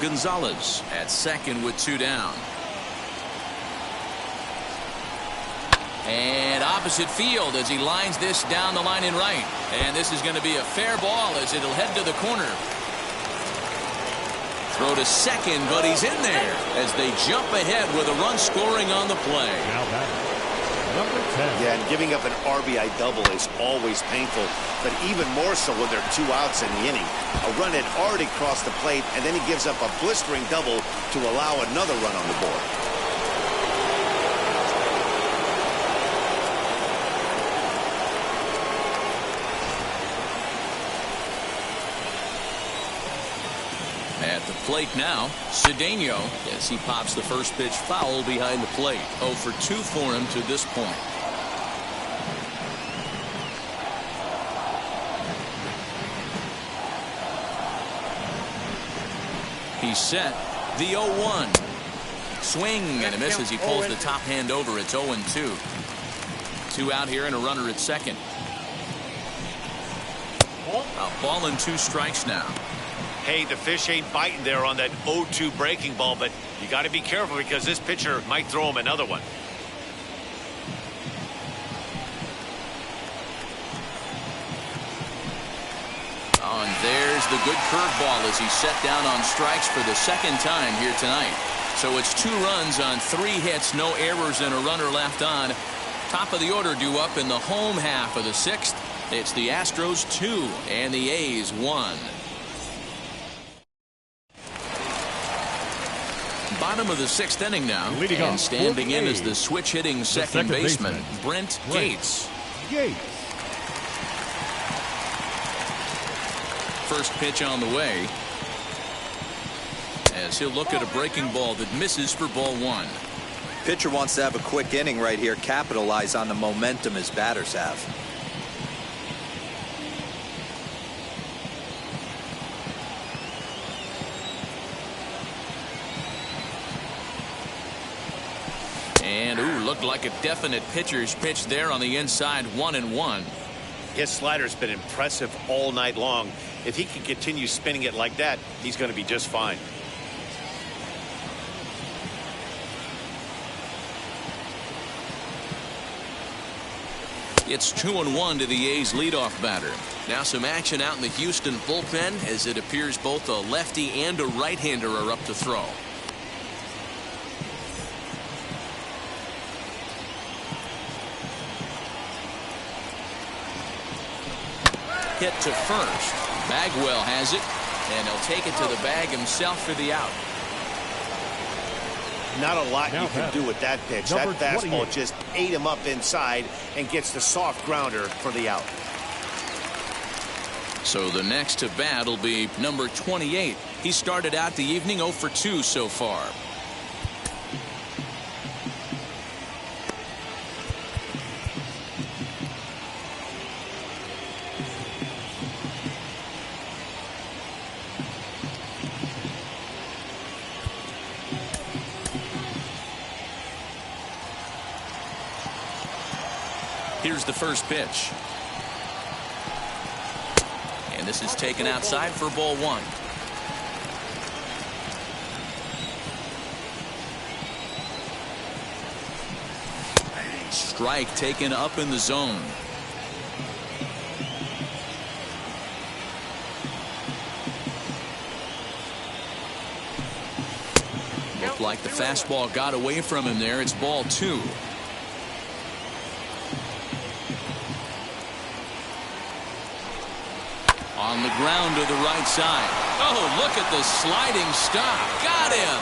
Gonzalez at second with 2 down. And opposite field as he lines this down the line in right. And this is going to be a fair ball as it'll head to the corner. Throw to second, but he's in there as they jump ahead with a run scoring on the play. Now batting. Number 10. Yeah, and giving up an RBI double is always painful, but even more so when there are 2 outs in the inning. A run had already crossed the plate, and then he gives up a blistering double to allow another run on the board. At the plate now, Cedeno, as he pops the first pitch foul behind the plate. 0 for 2 for him to this point. He's set. The 0-1. Swing and a miss as he pulls the top hand over. It's 0-2. 2 out here and a runner at second. A ball and 2 strikes now. Hey, the fish ain't biting there on that 0-2 breaking ball, but you got to be careful because this pitcher might throw him another one. Oh, and there's the good curveball as he's set down on strikes for the second time here tonight. So it's 2 runs on 3 hits, no errors, and a runner left on. Top of the order due up in the home half of the 6th. It's the Astros 2 and the A's 1. Bottom of the 6th inning now, and standing in is the switch hitting second baseman, Brent Gates. First pitch on the way, as he'll look at a breaking ball that misses for ball 1. Pitcher wants to have a quick inning right here, capitalize on the momentum his batters have. Looked like a definite pitcher's pitch there on the inside, 1-1. His slider's been impressive all night long. If he can continue spinning it like that, he's going to be just fine. It's 2-1 to the A's leadoff batter. Now some action out in the Houston bullpen as it appears both a lefty and a right-hander are up to throw. Hit to first. Bagwell has it, and he'll take it to the bag himself for the out. Not a lot you can do with that pitch. That fastball just ate him up inside and gets the soft grounder for the out. So the next to bat will be number 28. He started out the evening 0 for 2 so far. Here's the first pitch. And this is taken outside for ball 1. Strike taken up in the zone. Looked like the fastball got away from him there. It's ball 2. On the ground to the right side. Oh, look at the sliding stop. Got him.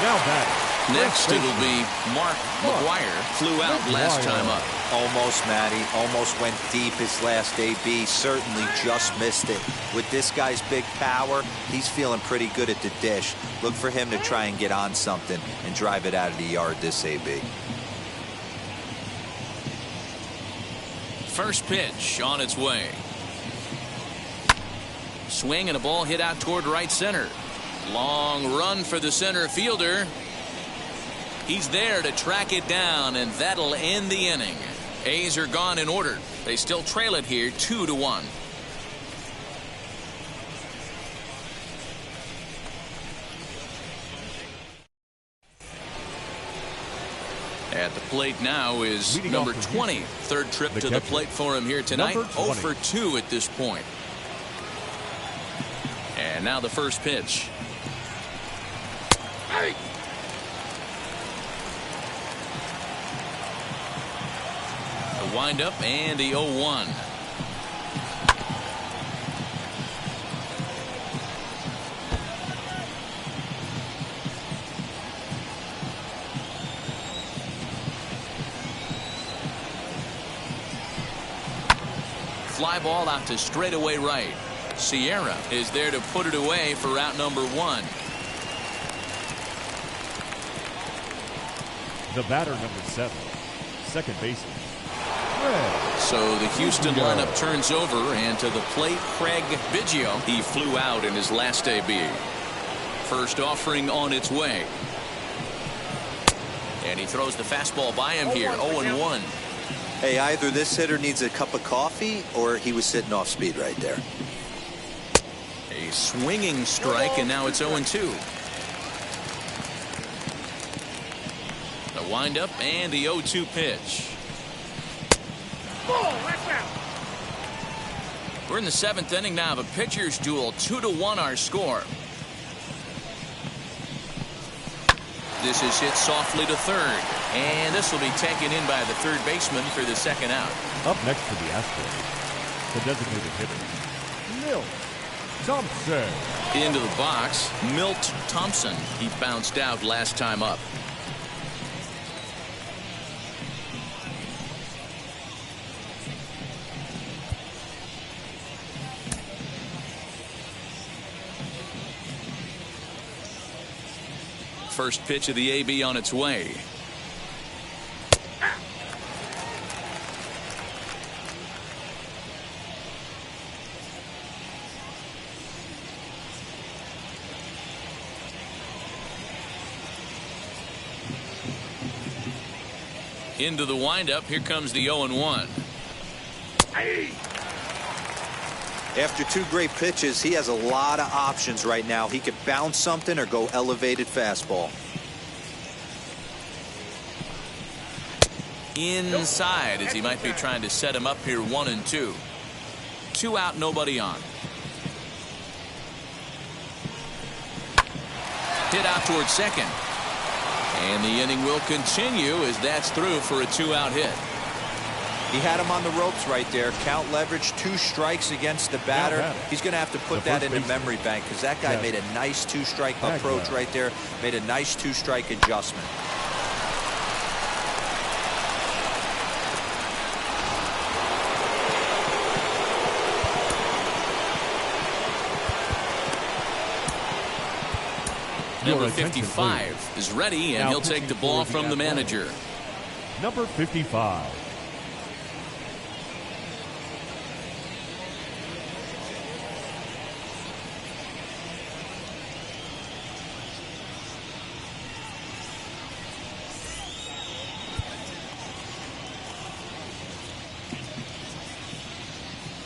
Now batting. Next it'll be Mark McGwire. Flew out last time up. Almost, Matty. Almost went deep his last AB. Certainly just missed it. With this guy's big power, he's feeling pretty good at the dish. Look for him to try and get on something and drive it out of the yard this AB. First pitch on its way. Swing and a ball hit out toward right center. Long run for the center fielder. He's there to track it down, and that'll end the inning. A's are gone in order. They still trail it here 2-1. At the plate now is number 20. Third trip to the plate for him here tonight. 0 for 2 at this point. And now the first pitch. Hey. The windup and the 0-1. Fly ball out to straightaway right. Sierra is there to put it away for out number 1. The batter, number 7, second baseman. So the Houston lineup turns over, and to the plate, Craig Biggio. He flew out in his last AB. First offering on its way. And he throws the fastball by him here, 0-1. Hey, either this hitter needs a cup of coffee or he was sitting off speed right there. A swinging strike, and now it's 0-2. The windup and the 0-2 pitch. We're in the 7th inning now of a pitcher's duel. 2-1 our score. This is hit softly to third, and this will be taken in by the third baseman for the second out. Up next for the Astros, the designated hitter, Milt Thompson. Into the box, Milt Thompson. He bounced out last time up. First pitch of the AB on its way. Into the windup. Here comes the 0-1. After 2 great pitches, he has a lot of options right now. He could bounce something or go elevated fastball. Inside, as he might be trying to set him up here. 1-2. 2 out, nobody on. Hit out towards second. And the inning will continue as that's through for a 2-out hit. He had him on the ropes right there. Count leverage, 2 strikes against the batter. He's going to have to put that in the memory bank because that guy made a nice 2-strike approach right there. Made a nice 2-strike adjustment. Number 55 is ready, and he'll take the ball from the manager. Number 55.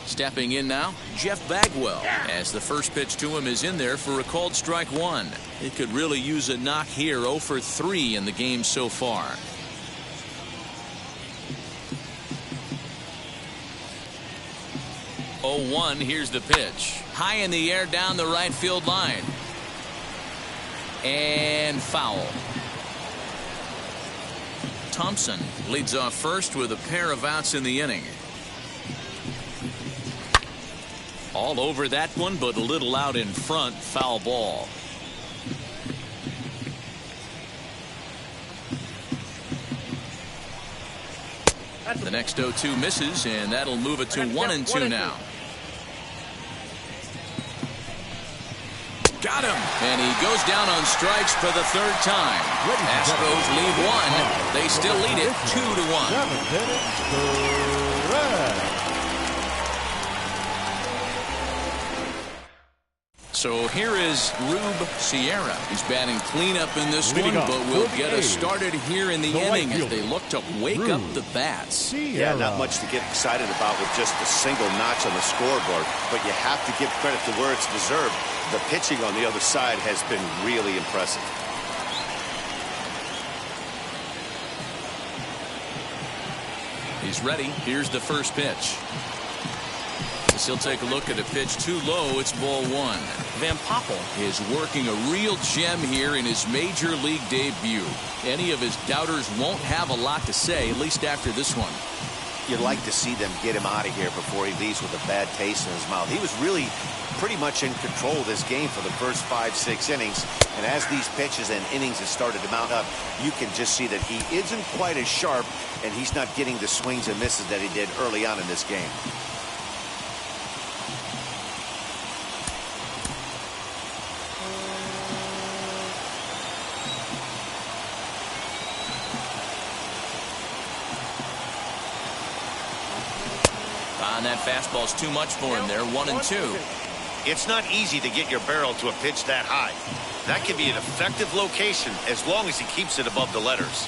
Stepping in now, Jeff Bagwell, as the first pitch to him is in there for a called strike 1. It could really use a knock here. 0 for 3 in the game so far. Oh, 1. Here's the pitch. High in the air down the right field line. And foul. Thompson leads off first with a pair of outs in the inning. All over that one, but a little out in front. Foul ball. The next 0-2 misses, and that'll move it to 1-2 now. Got him, and he goes down on strikes for the 3rd time. Astros lead 1. They still lead it 2-1. So here is Rube Sierra. He's batting cleanup in this one, but will get us started here in the inning as they look to wake up the bats. Yeah, not much to get excited about with just a single notch on the scoreboard, but you have to give credit to where it's deserved. The pitching on the other side has been really impressive. He's ready. Here's the first pitch. He'll take a look at a pitch too low. It's ball 1. Van Poppel is working a real gem here in his major league debut. Any of his doubters won't have a lot to say, at least after this one. You'd like to see them get him out of here before he leaves with a bad taste in his mouth. He was really pretty much in control of this game for the first 5-6 innings. And as these pitches and innings have started to mount up, you can just see that he isn't quite as sharp, and he's not getting the swings and misses that he did early on in this game. And that fastball's too much for him there. 1-2. It's not easy to get your barrel to a pitch that high. That can be an effective location as long as he keeps it above the letters.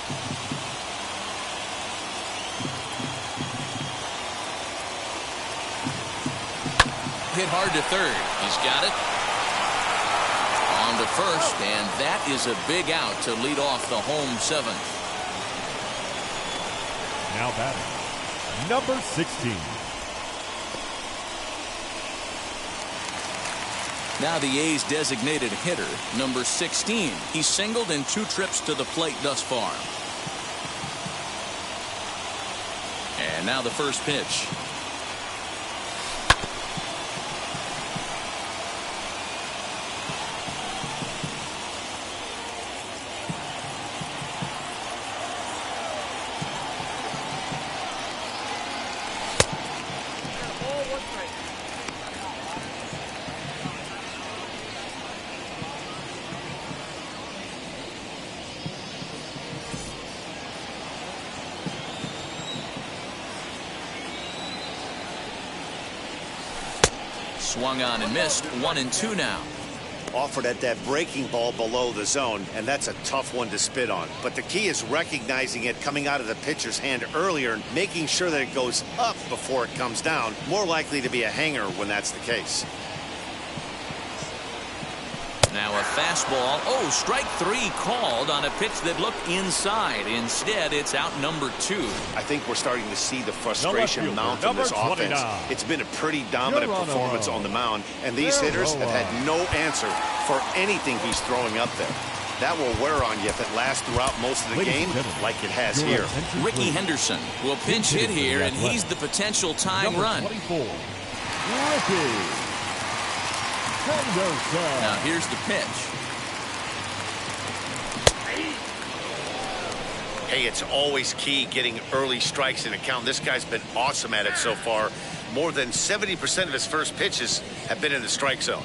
Hit hard to third. He's got it. On to first, and that is a big out to lead off the home 7th. Now batting, number 16. Now the A's designated hitter, number 16. He's singled in 2 trips to the plate thus far. And now the first pitch. Swung on and missed. 1-2 now. offered at that breaking ball below the zone, and that's a tough one to spit on. But the key is recognizing it coming out of the pitcher's hand earlier and making sure that it goes up before it comes down. More likely to be a hanger when that's the case. Now a fastball. Oh, strike 3 called on a pitch that looked inside. Instead, it's out number 2. I think we're starting to see the frustration mount in this offense. It's been a pretty dominant performance on the mound, and these hitters have had no answer for anything he's throwing up there. That will wear on you if it lasts throughout most of the game like it has here. Ricky Henderson will pinch hit here, and he's the potential tying run. Ricky Henderson. Now here's the pitch. Hey, it's always key getting early strikes in a count. This guy's been awesome at it so far. More than 70% of his first pitches have been in the strike zone.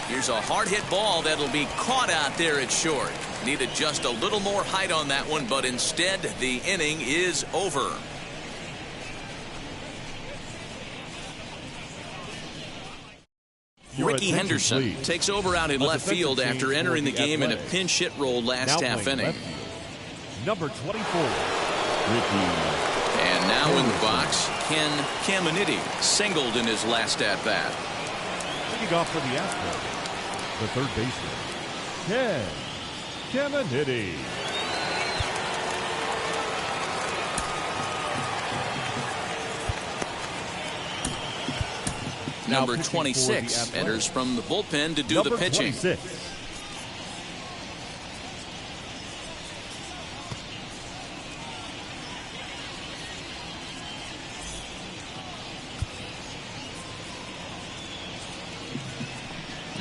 Here's a hard hit ball that'll be caught out there at short. Needed just a little more height on that one, but instead the inning is over. Ricky Henderson takes over out in left field after entering the game in a pinch hit role last half inning. Number 24, Ricky. And now in the box, Ken Caminiti singled in his last at bat. Leading off for the Astros, the third baseman, Ken Caminiti. Number 26 enters from the bullpen to do the pitching. 26.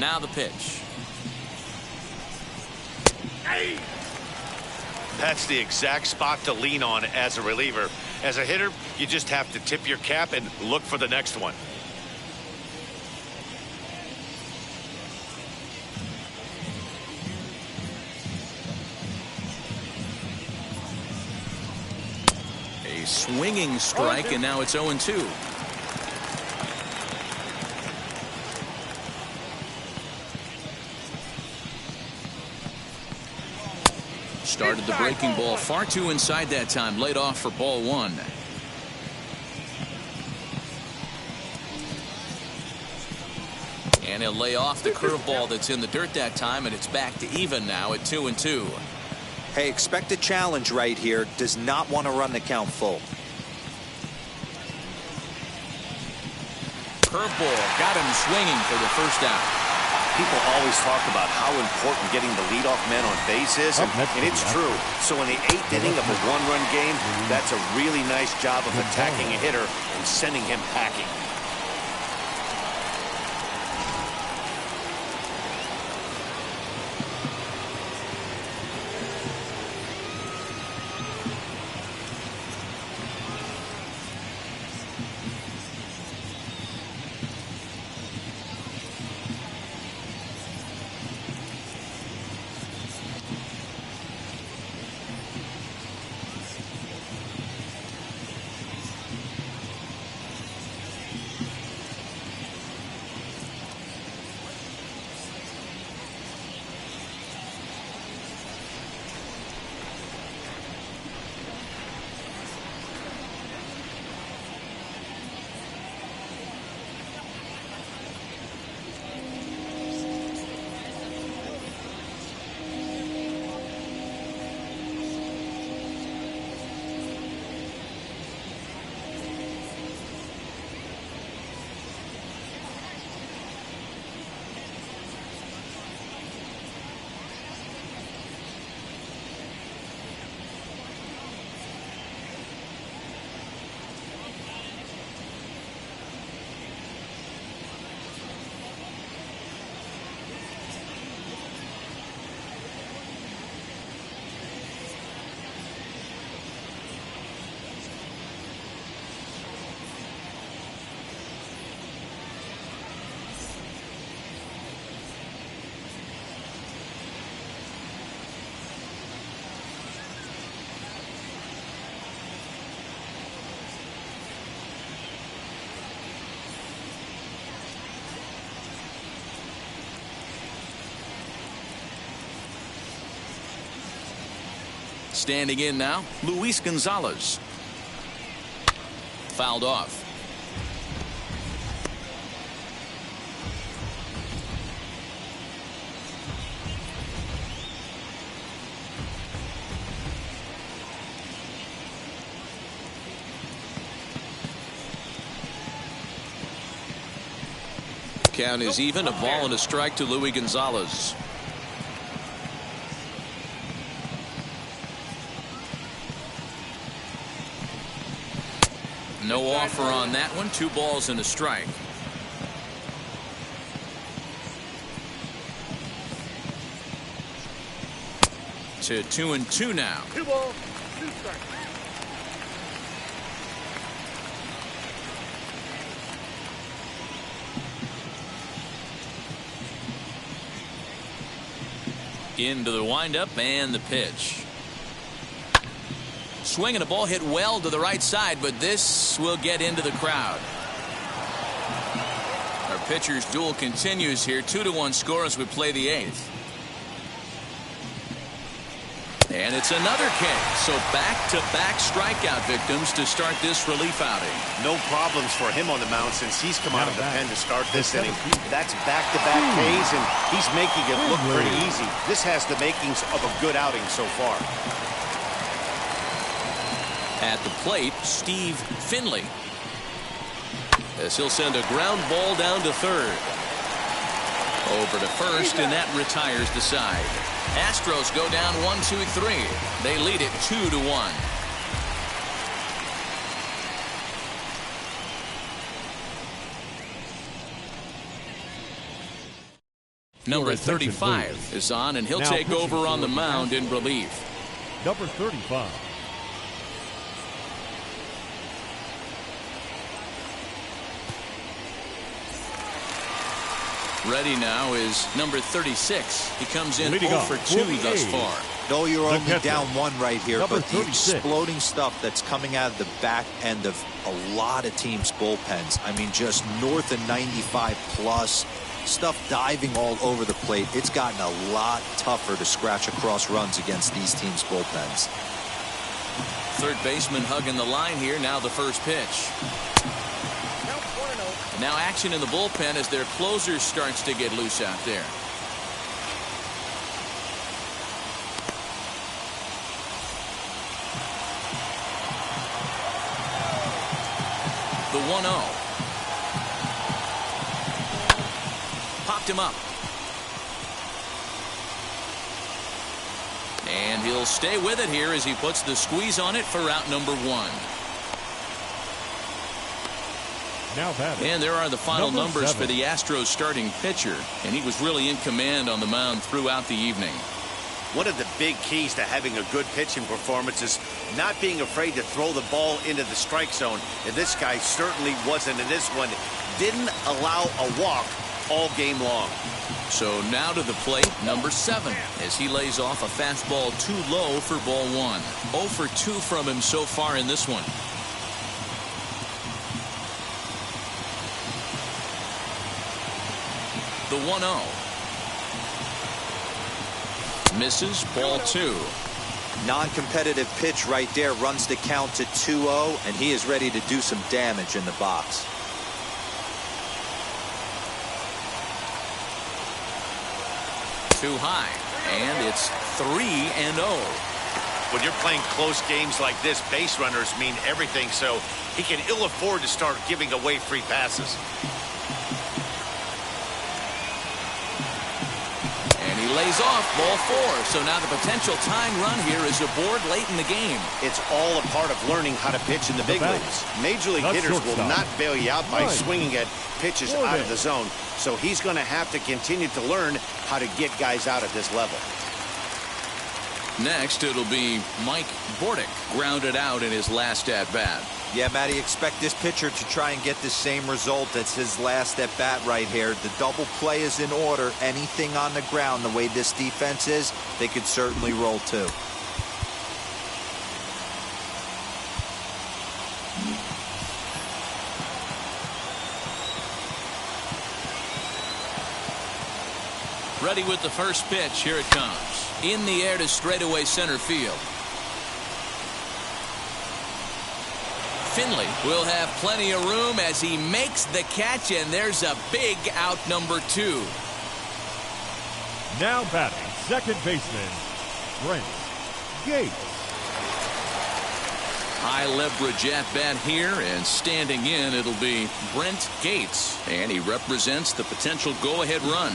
Now the pitch. That's the exact spot to lean on as a reliever. As a hitter, you just have to tip your cap and look for the next one. A swinging strike, and now it's 0-2. Started the breaking ball far too inside that time. Laid off for ball 1. And he'll lay off the curveball that's in the dirt that time, and it's back to even now at 2-2. Hey, expect a challenge right here. Does not want to run the count full. Curveball got him swinging for the first out. People always talk about how important getting the leadoff man on base is, and it's true. So in the 8th inning of a one-run game, that's a really nice job of attacking a hitter and sending him packing. Standing in now, Luis Gonzalez. Fouled off. Count is even. A ball and a strike to Luis Gonzalez. No offer on that one. 2 balls and a strike. To 2-2 now. 2 balls, 2 strikes. Into the windup and the pitch. Swing and a ball hit well to the right side, but this will get into the crowd. Our pitcher's duel continues here. 2-1 score as we play the 8th. And it's another K. So back-to-back strikeout victims to start this relief outing. No problems for him on the mound since he's come out of the pen to start this inning. That's back-to-back Ks, and he's making it look pretty easy. This has the makings of a good outing so far. At the plate, Steve Finley. As he'll send a ground ball down to third. Over to first, and that retires the side. Astros go down 1-2-3. They lead it 2-1. Number 35 is on, and he'll take over on the mound in relief. Number 35. Ready now is number 36. He comes in Leading 0 off, for 2 thus far. No, you're only catcher, down 1 right here, number but the 36. exploding stuff that's coming out of the back end of a lot of teams' bullpens. I mean, just north of 95 plus. Stuff diving all over the plate. It's gotten a lot tougher to scratch across runs against these teams' bullpens. Third baseman hugging the line here. Now the first pitch. Now action in the bullpen as their closer starts to get loose out there. The 1-0. Popped him up. And he'll stay with it here as he puts the squeeze on it for out number 1. Now batting. And there are the final Number numbers 7. for the Astros starting pitcher, and he was really in command on the mound throughout the evening. One of the big keys to having a good pitching performance is not being afraid to throw the ball into the strike zone. And this guy certainly wasn't in this one. Didn't allow a walk all game long. So now to the plate, number 7, as he lays off a fastball too low for ball 1. 0 for 2 from him so far in this one. The 1-0. Misses, ball 2. Non-competitive pitch right there, runs the count to 2-0, and he is ready to do some damage in the box. Too high, and it's 3-0. When you're playing close games like this, base runners mean everything, so he can ill afford to start giving away free passes. And he lays off ball 4. So now the potential tying run here is aboard late in the game. It's all a part of learning how to pitch in the big leagues. Major league That's hitters will shortstop. not bail you out by Right. swinging at pitches out of the zone. So he's going to have to continue to learn how to get guys out at this level. Next, it'll be Mike Bordick, grounded out in his last at-bat. Yeah, Matty, expect this pitcher to try and get the same result as his last at bat right here. The double play is in order. Anything on the ground, the way this defense is, they could certainly roll too. Ready with the first pitch. Here it comes. In the air to straightaway center field. Finley will have plenty of room as he makes the catch, and there's a big out number 2. Now batting, second baseman, Brent Gates. High leverage at bat here, and standing in, it'll be Brent Gates, and he represents the potential go-ahead run.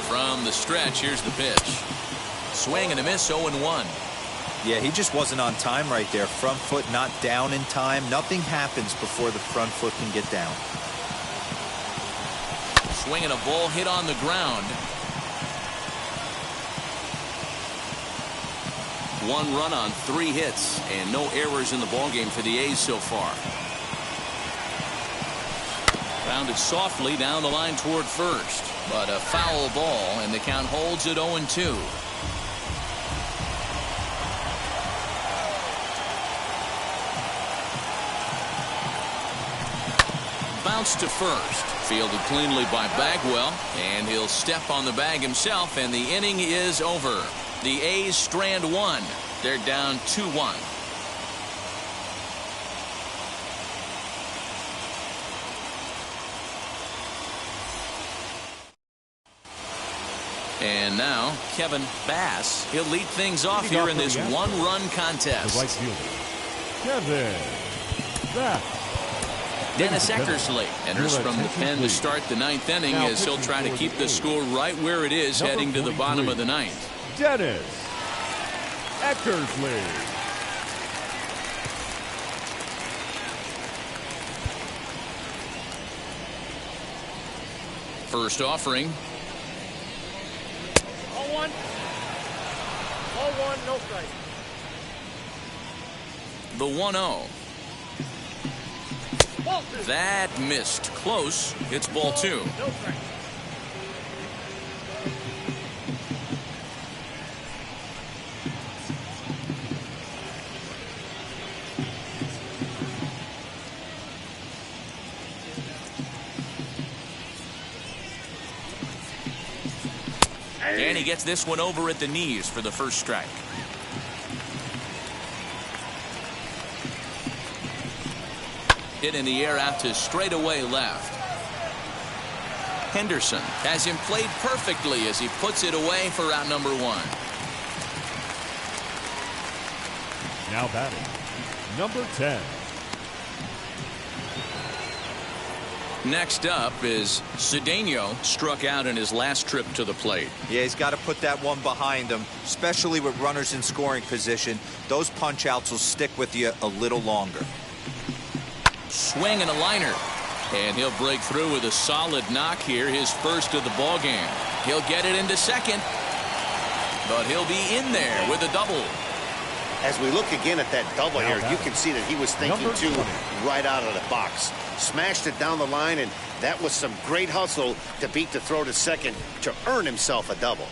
From the stretch, here's the pitch. Swing and a miss, 0-1. Yeah, he just wasn't on time right there. Front foot not down in time. Nothing happens before the front foot can get down. Swinging a ball hit on the ground. 1 run on 3 hits and no errors in the ballgame for the A's so far. Grounded softly down the line toward first, but a foul ball, and the count holds at 0-2. Bounce to first. Fielded cleanly by Bagwell, and he'll step on the bag himself, and the inning is over. The A's strand 1. They're down 2-1. And now Kevin Bass. He'll lead things off here in this 1-run contest. The right fielder, Kevin Bass. Dennis Eckersley enters from the pen to start the 9th inning as he'll try to keep the score right where it is heading to the bottom of the 9th. Dennis Eckersley. First offering. 0-1. 0-1, no strike. The 1-0. That missed. Close. It's ball 2. No strike. And he gets this one over at the knees for the first strike. Hit in the air out to straightaway left. Henderson has him played perfectly as he puts it away for out number 1. Now batting, number 10. Next up is Cedeno, struck out in his last trip to the plate. Yeah, he's got to put that one behind him, especially with runners in scoring position. Those punch outs will stick with you a little longer. Swing and a liner, and he'll break through with a solid knock here, his first of the ball game. He'll get it into second, but he'll be in there with a double. As we look again at that double here, you can see that he was thinking Number too 20. right out of the box. Smashed it down the line, and that was some great hustle to beat the throw to second to earn himself a double.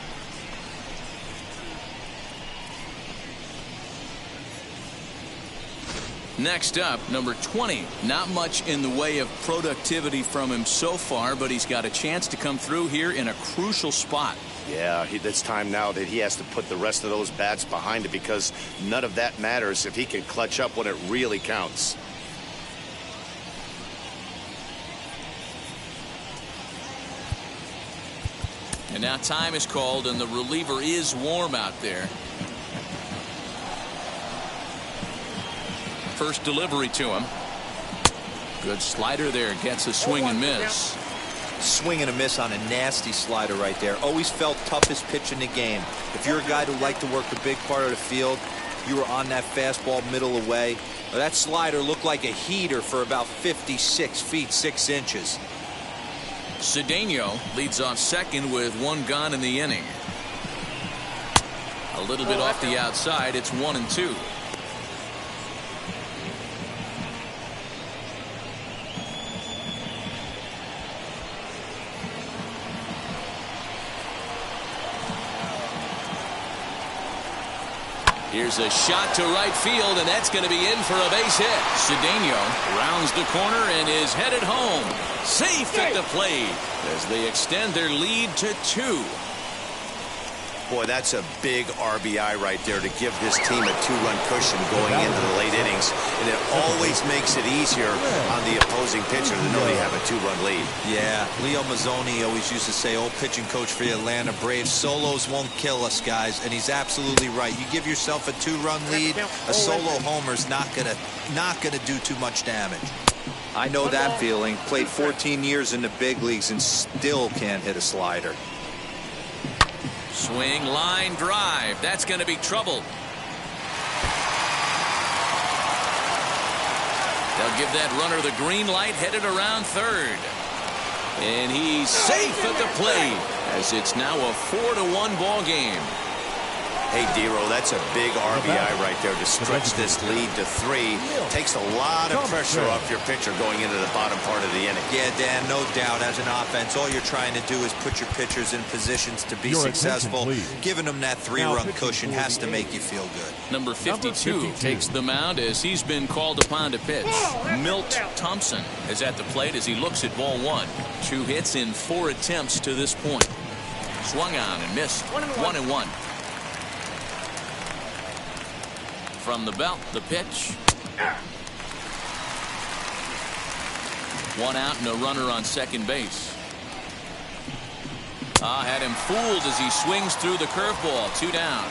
Next up, number 20. Not much in the way of productivity from him so far, but he's got a chance to come through here in a crucial spot. Yeah, it's time now that he has to put the rest of those bats behind it, because none of that matters if he can clutch up when it really counts. And now time is called, and the reliever is warm out there. First delivery to him. Good slider there. Gets a swing and miss. Swing and a miss on a nasty slider right there. Always felt toughest pitch in the game. If you're a guy who liked to work the big part of the field, you were on that fastball middle away. That slider looked like a heater for about 56 feet 6 inches. Cedeno leads off second with 1 gone in the inning. A little bit off the outside. It's 1-2. Here's a shot to right field, and that's going to be in for a base hit. Cedeno rounds the corner and is headed home. Safe at the plate as they extend their lead to 2. Boy, that's a big RBI right there to give this team a 2-run cushion going into the late innings. And it always makes it easier on the opposing pitcher to know they have a 2-run lead. Yeah, Leo Mazzoni always used to say, old pitching coach for the Atlanta Braves, solos won't kill us, guys. And he's absolutely right. You give yourself a 2-run lead, a solo homer's not gonna do too much damage. I know that feeling. Played 14 years in the big leagues and still can't hit a slider. Swing, line drive. That's going to be trouble. They'll give that runner the green light, headed around third. And he's safe at the plate, as it's now a 4-1 ball game. Hey, D-Row, that's a big RBI right there to stretch this lead to 3. Takes a lot of pressure off your pitcher going into the bottom part of the inning. Yeah, Dan, no doubt. As an offense, all you're trying to do is put your pitchers in positions to be successful. Giving them that 3-run cushion has to make you feel good. Number 52 takes the mound as he's been called upon to pitch. Milt Thompson is at the plate as he looks at ball 1. 2 hits in 4 attempts to this point. Swung on and missed. 1-1. From the belt, the pitch. 1 out and a runner on second base. Had him fooled as he swings through the curveball. 2 down.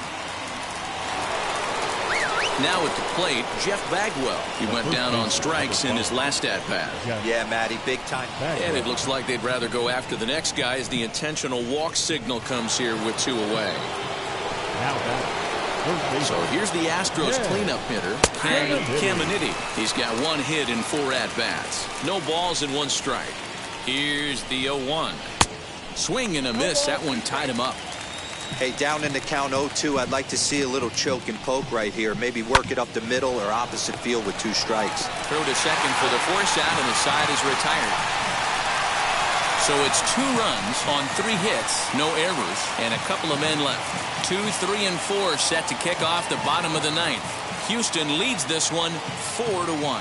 Now at the plate, Jeff Bagwell. He went down on strikes in his last at-bat. Yeah, Matty, big time. And it looks like they'd rather go after the next guy as the intentional walk signal comes here with 2 away. So here's the Astros cleanup hitter, Ken Caminiti. He's got 1 hit in 4 at-bats. No balls and 1 strike. Here's the 0-1. Swing and a miss. That one tied him up. Hey, down in the count 0-2, I'd like to see a little choke and poke right here. Maybe work it up the middle or opposite field with 2 strikes. Throw to second for the force out, and the side is retired. So it's 2 runs on 3 hits, no errors, and a couple of men left. 2, 3, and 4 set to kick off the bottom of the 9th. Houston leads this one 4-1.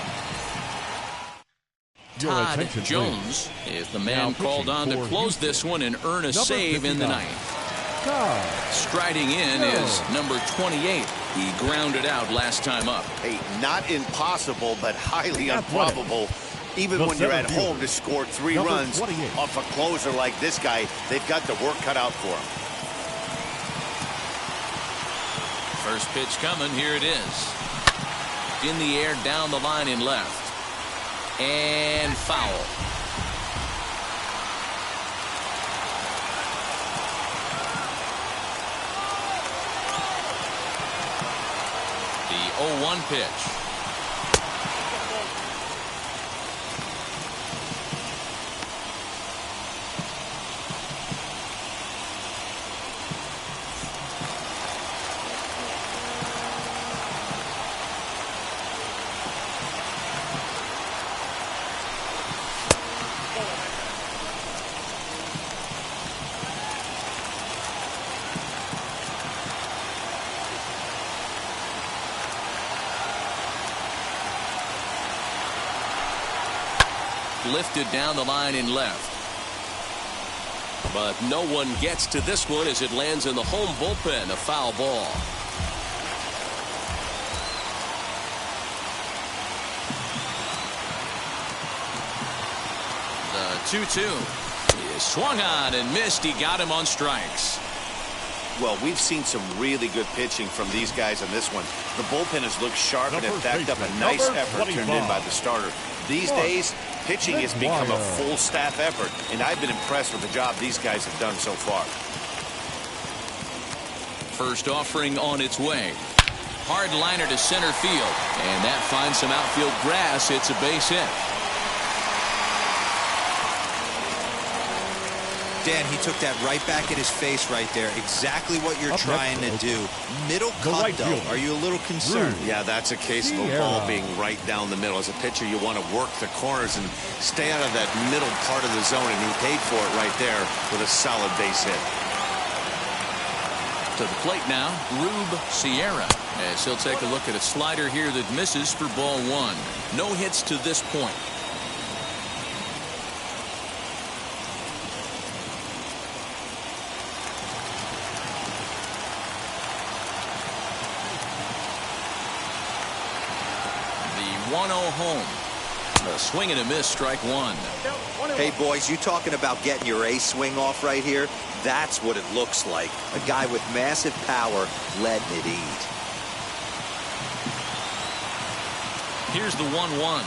Todd Jones is the man called on to close this one and earn a save in the 9th. Striding in is number 28. He grounded out last time up. Hey, not impossible, but highly improbable. Even when you're at home to score 3 runs off a closer like this guy, they've got the work cut out for him. First pitch coming. Here it is. In the air, down the line in left. And foul. The 0-1 pitch. Lifted down the line in left. But no one gets to this one as it lands in the home bullpen. A foul ball. The 2-2 is swung on and missed. He got him on strikes. Well, we've seen some really good pitching from these guys in this one. The bullpen has looked sharp and have backed up a nice effort turned in by the starter. These days, pitching has become a full staff effort, and I've been impressed with the job these guys have done so far. First offering on its way. Hard liner to center field, and that finds some outfield grass. It's a base hit. Dan, he took that right back at his face right there. Exactly what you're trying to do. Middle cut, though. Are you a little concerned? Yeah, that's a case of a ball being right down the middle. As a pitcher, you want to work the corners and stay out of that middle part of the zone, and he paid for it right there with a solid base hit. To the plate now, Rube Sierra, as he'll take a look at a slider here that misses for ball 1. No hits to this point. 1-0 home. A swing and a miss, strike one. Hey, boys, you talking about getting your A swing off right here? That's what it looks like. A guy with massive power letting it eat. Here's the 1-1.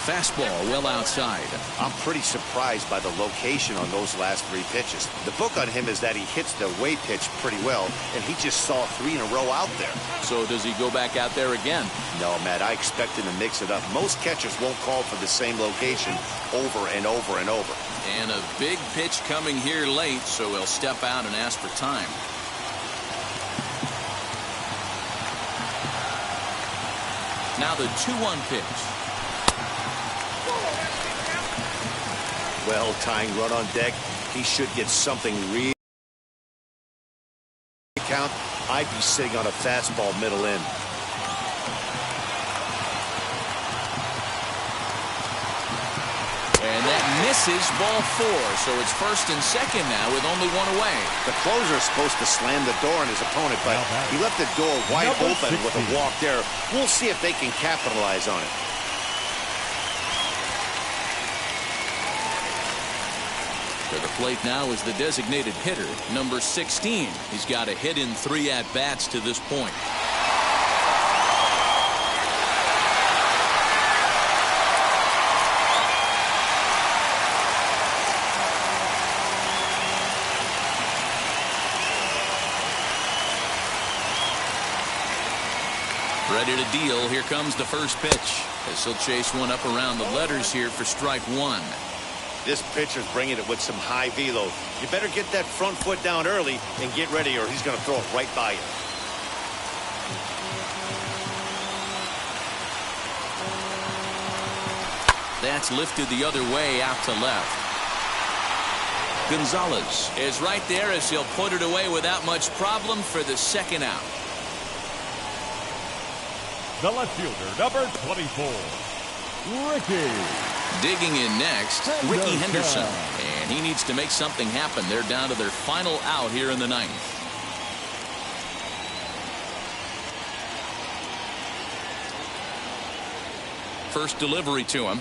Fastball well outside. I'm pretty surprised by the location on those last three pitches. The book on him is that he hits the away pitch pretty well, and he just saw 3 in a row out there. So does he go back out there again? No, Matt, I expect him to mix it up. Most catchers won't call for the same location over and over and over. And a big pitch coming here late, so he'll step out and ask for time. Now the 2-1 pitch. Well, tying run on deck. He should get something really count. I'd be sitting on a fastball middle in. And that misses, ball 4. So it's first and second now with only one away. The closer is supposed to slam the door on his opponent, but he left the door wide open with a walk there. We'll see if they can capitalize on it. To the plate now is the designated hitter, number 16. He's got a hit in 3 at-bats to this point. Ready to deal. Here comes the first pitch. As he'll chase one up around the letters here for strike one. This pitcher's bringing it with some high velo. You better get that front foot down early and get ready, or he's going to throw it right by you. That's lifted the other way out to left. Gonzalez is right there as he'll put it away without much problem for the second out. The left fielder, number 24, Ricky. Digging in next, Ricky Henderson. And he needs to make something happen. They're down to their final out here in the ninth. First delivery to him.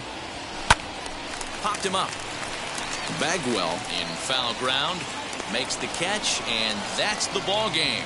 Popped him up. Bagwell in foul ground. Makes the catch, and that's the ball game.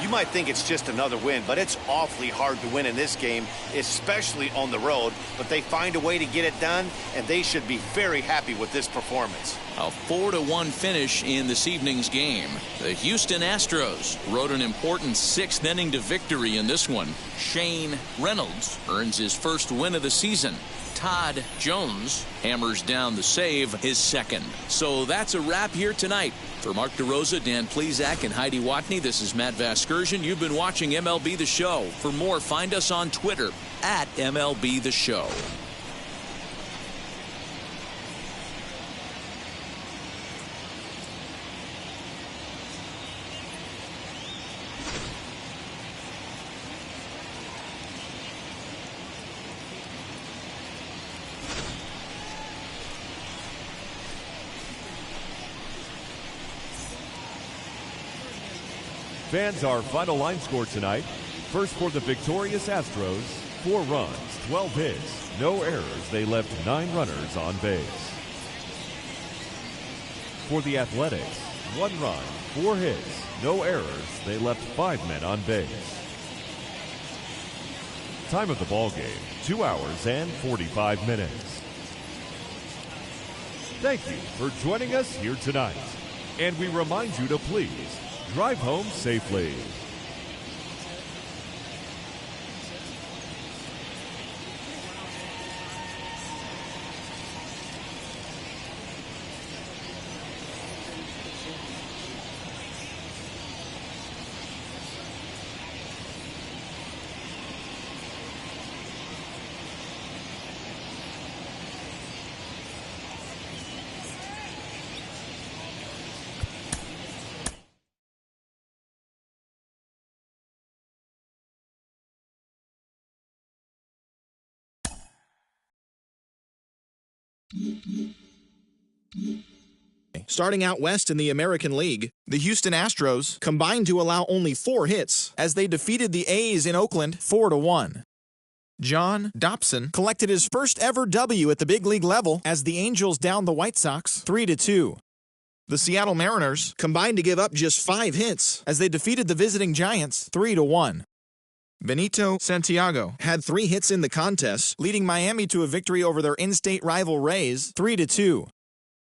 You might think it's just another win, but it's awfully hard to win in this game, especially on the road. But they find a way to get it done, and they should be very happy with this performance. A 4-1 finish in this evening's game. The Houston Astros rode an important 6th inning to victory in this one. Shane Reynolds earns his first win of the season. Todd Jones hammers down the save, his second. So that's a wrap here tonight. For Mark DeRosa, Dan Plesac, and Heidi Watney, this is Matt Vasgersian. You've been watching MLB The Show. For more, find us on Twitter at MLB The Show. Fans, our final line score tonight. First for the victorious Astros, 4 runs, 12 hits, no errors. They left 9 runners on base. For the Athletics, 1 run, 4 hits, no errors. They left 5 men on base. Time of the ball game, 2 hours and 45 minutes. Thank you for joining us here tonight. And we remind you to please drive home safely. Starting out west in the American League, the Houston Astros combined to allow only 4 hits as they defeated the A's in Oakland 4-1. John Dobson collected his first ever W at the big league level as the Angels downed the White Sox 3-2. The Seattle Mariners combined to give up just 5 hits as they defeated the visiting Giants 3-1. Benito Santiago had 3 hits in the contest, leading Miami to a victory over their in-state rival Rays 3-2.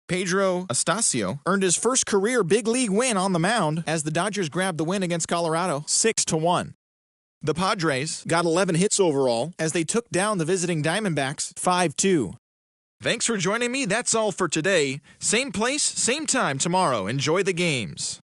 Pedro Astacio earned his first career big league win on the mound as the Dodgers grabbed the win against Colorado 6-1. The Padres got 11 hits overall as they took down the visiting Diamondbacks 5-2. Thanks for joining me. That's all for today. Same place, same time tomorrow. Enjoy the games.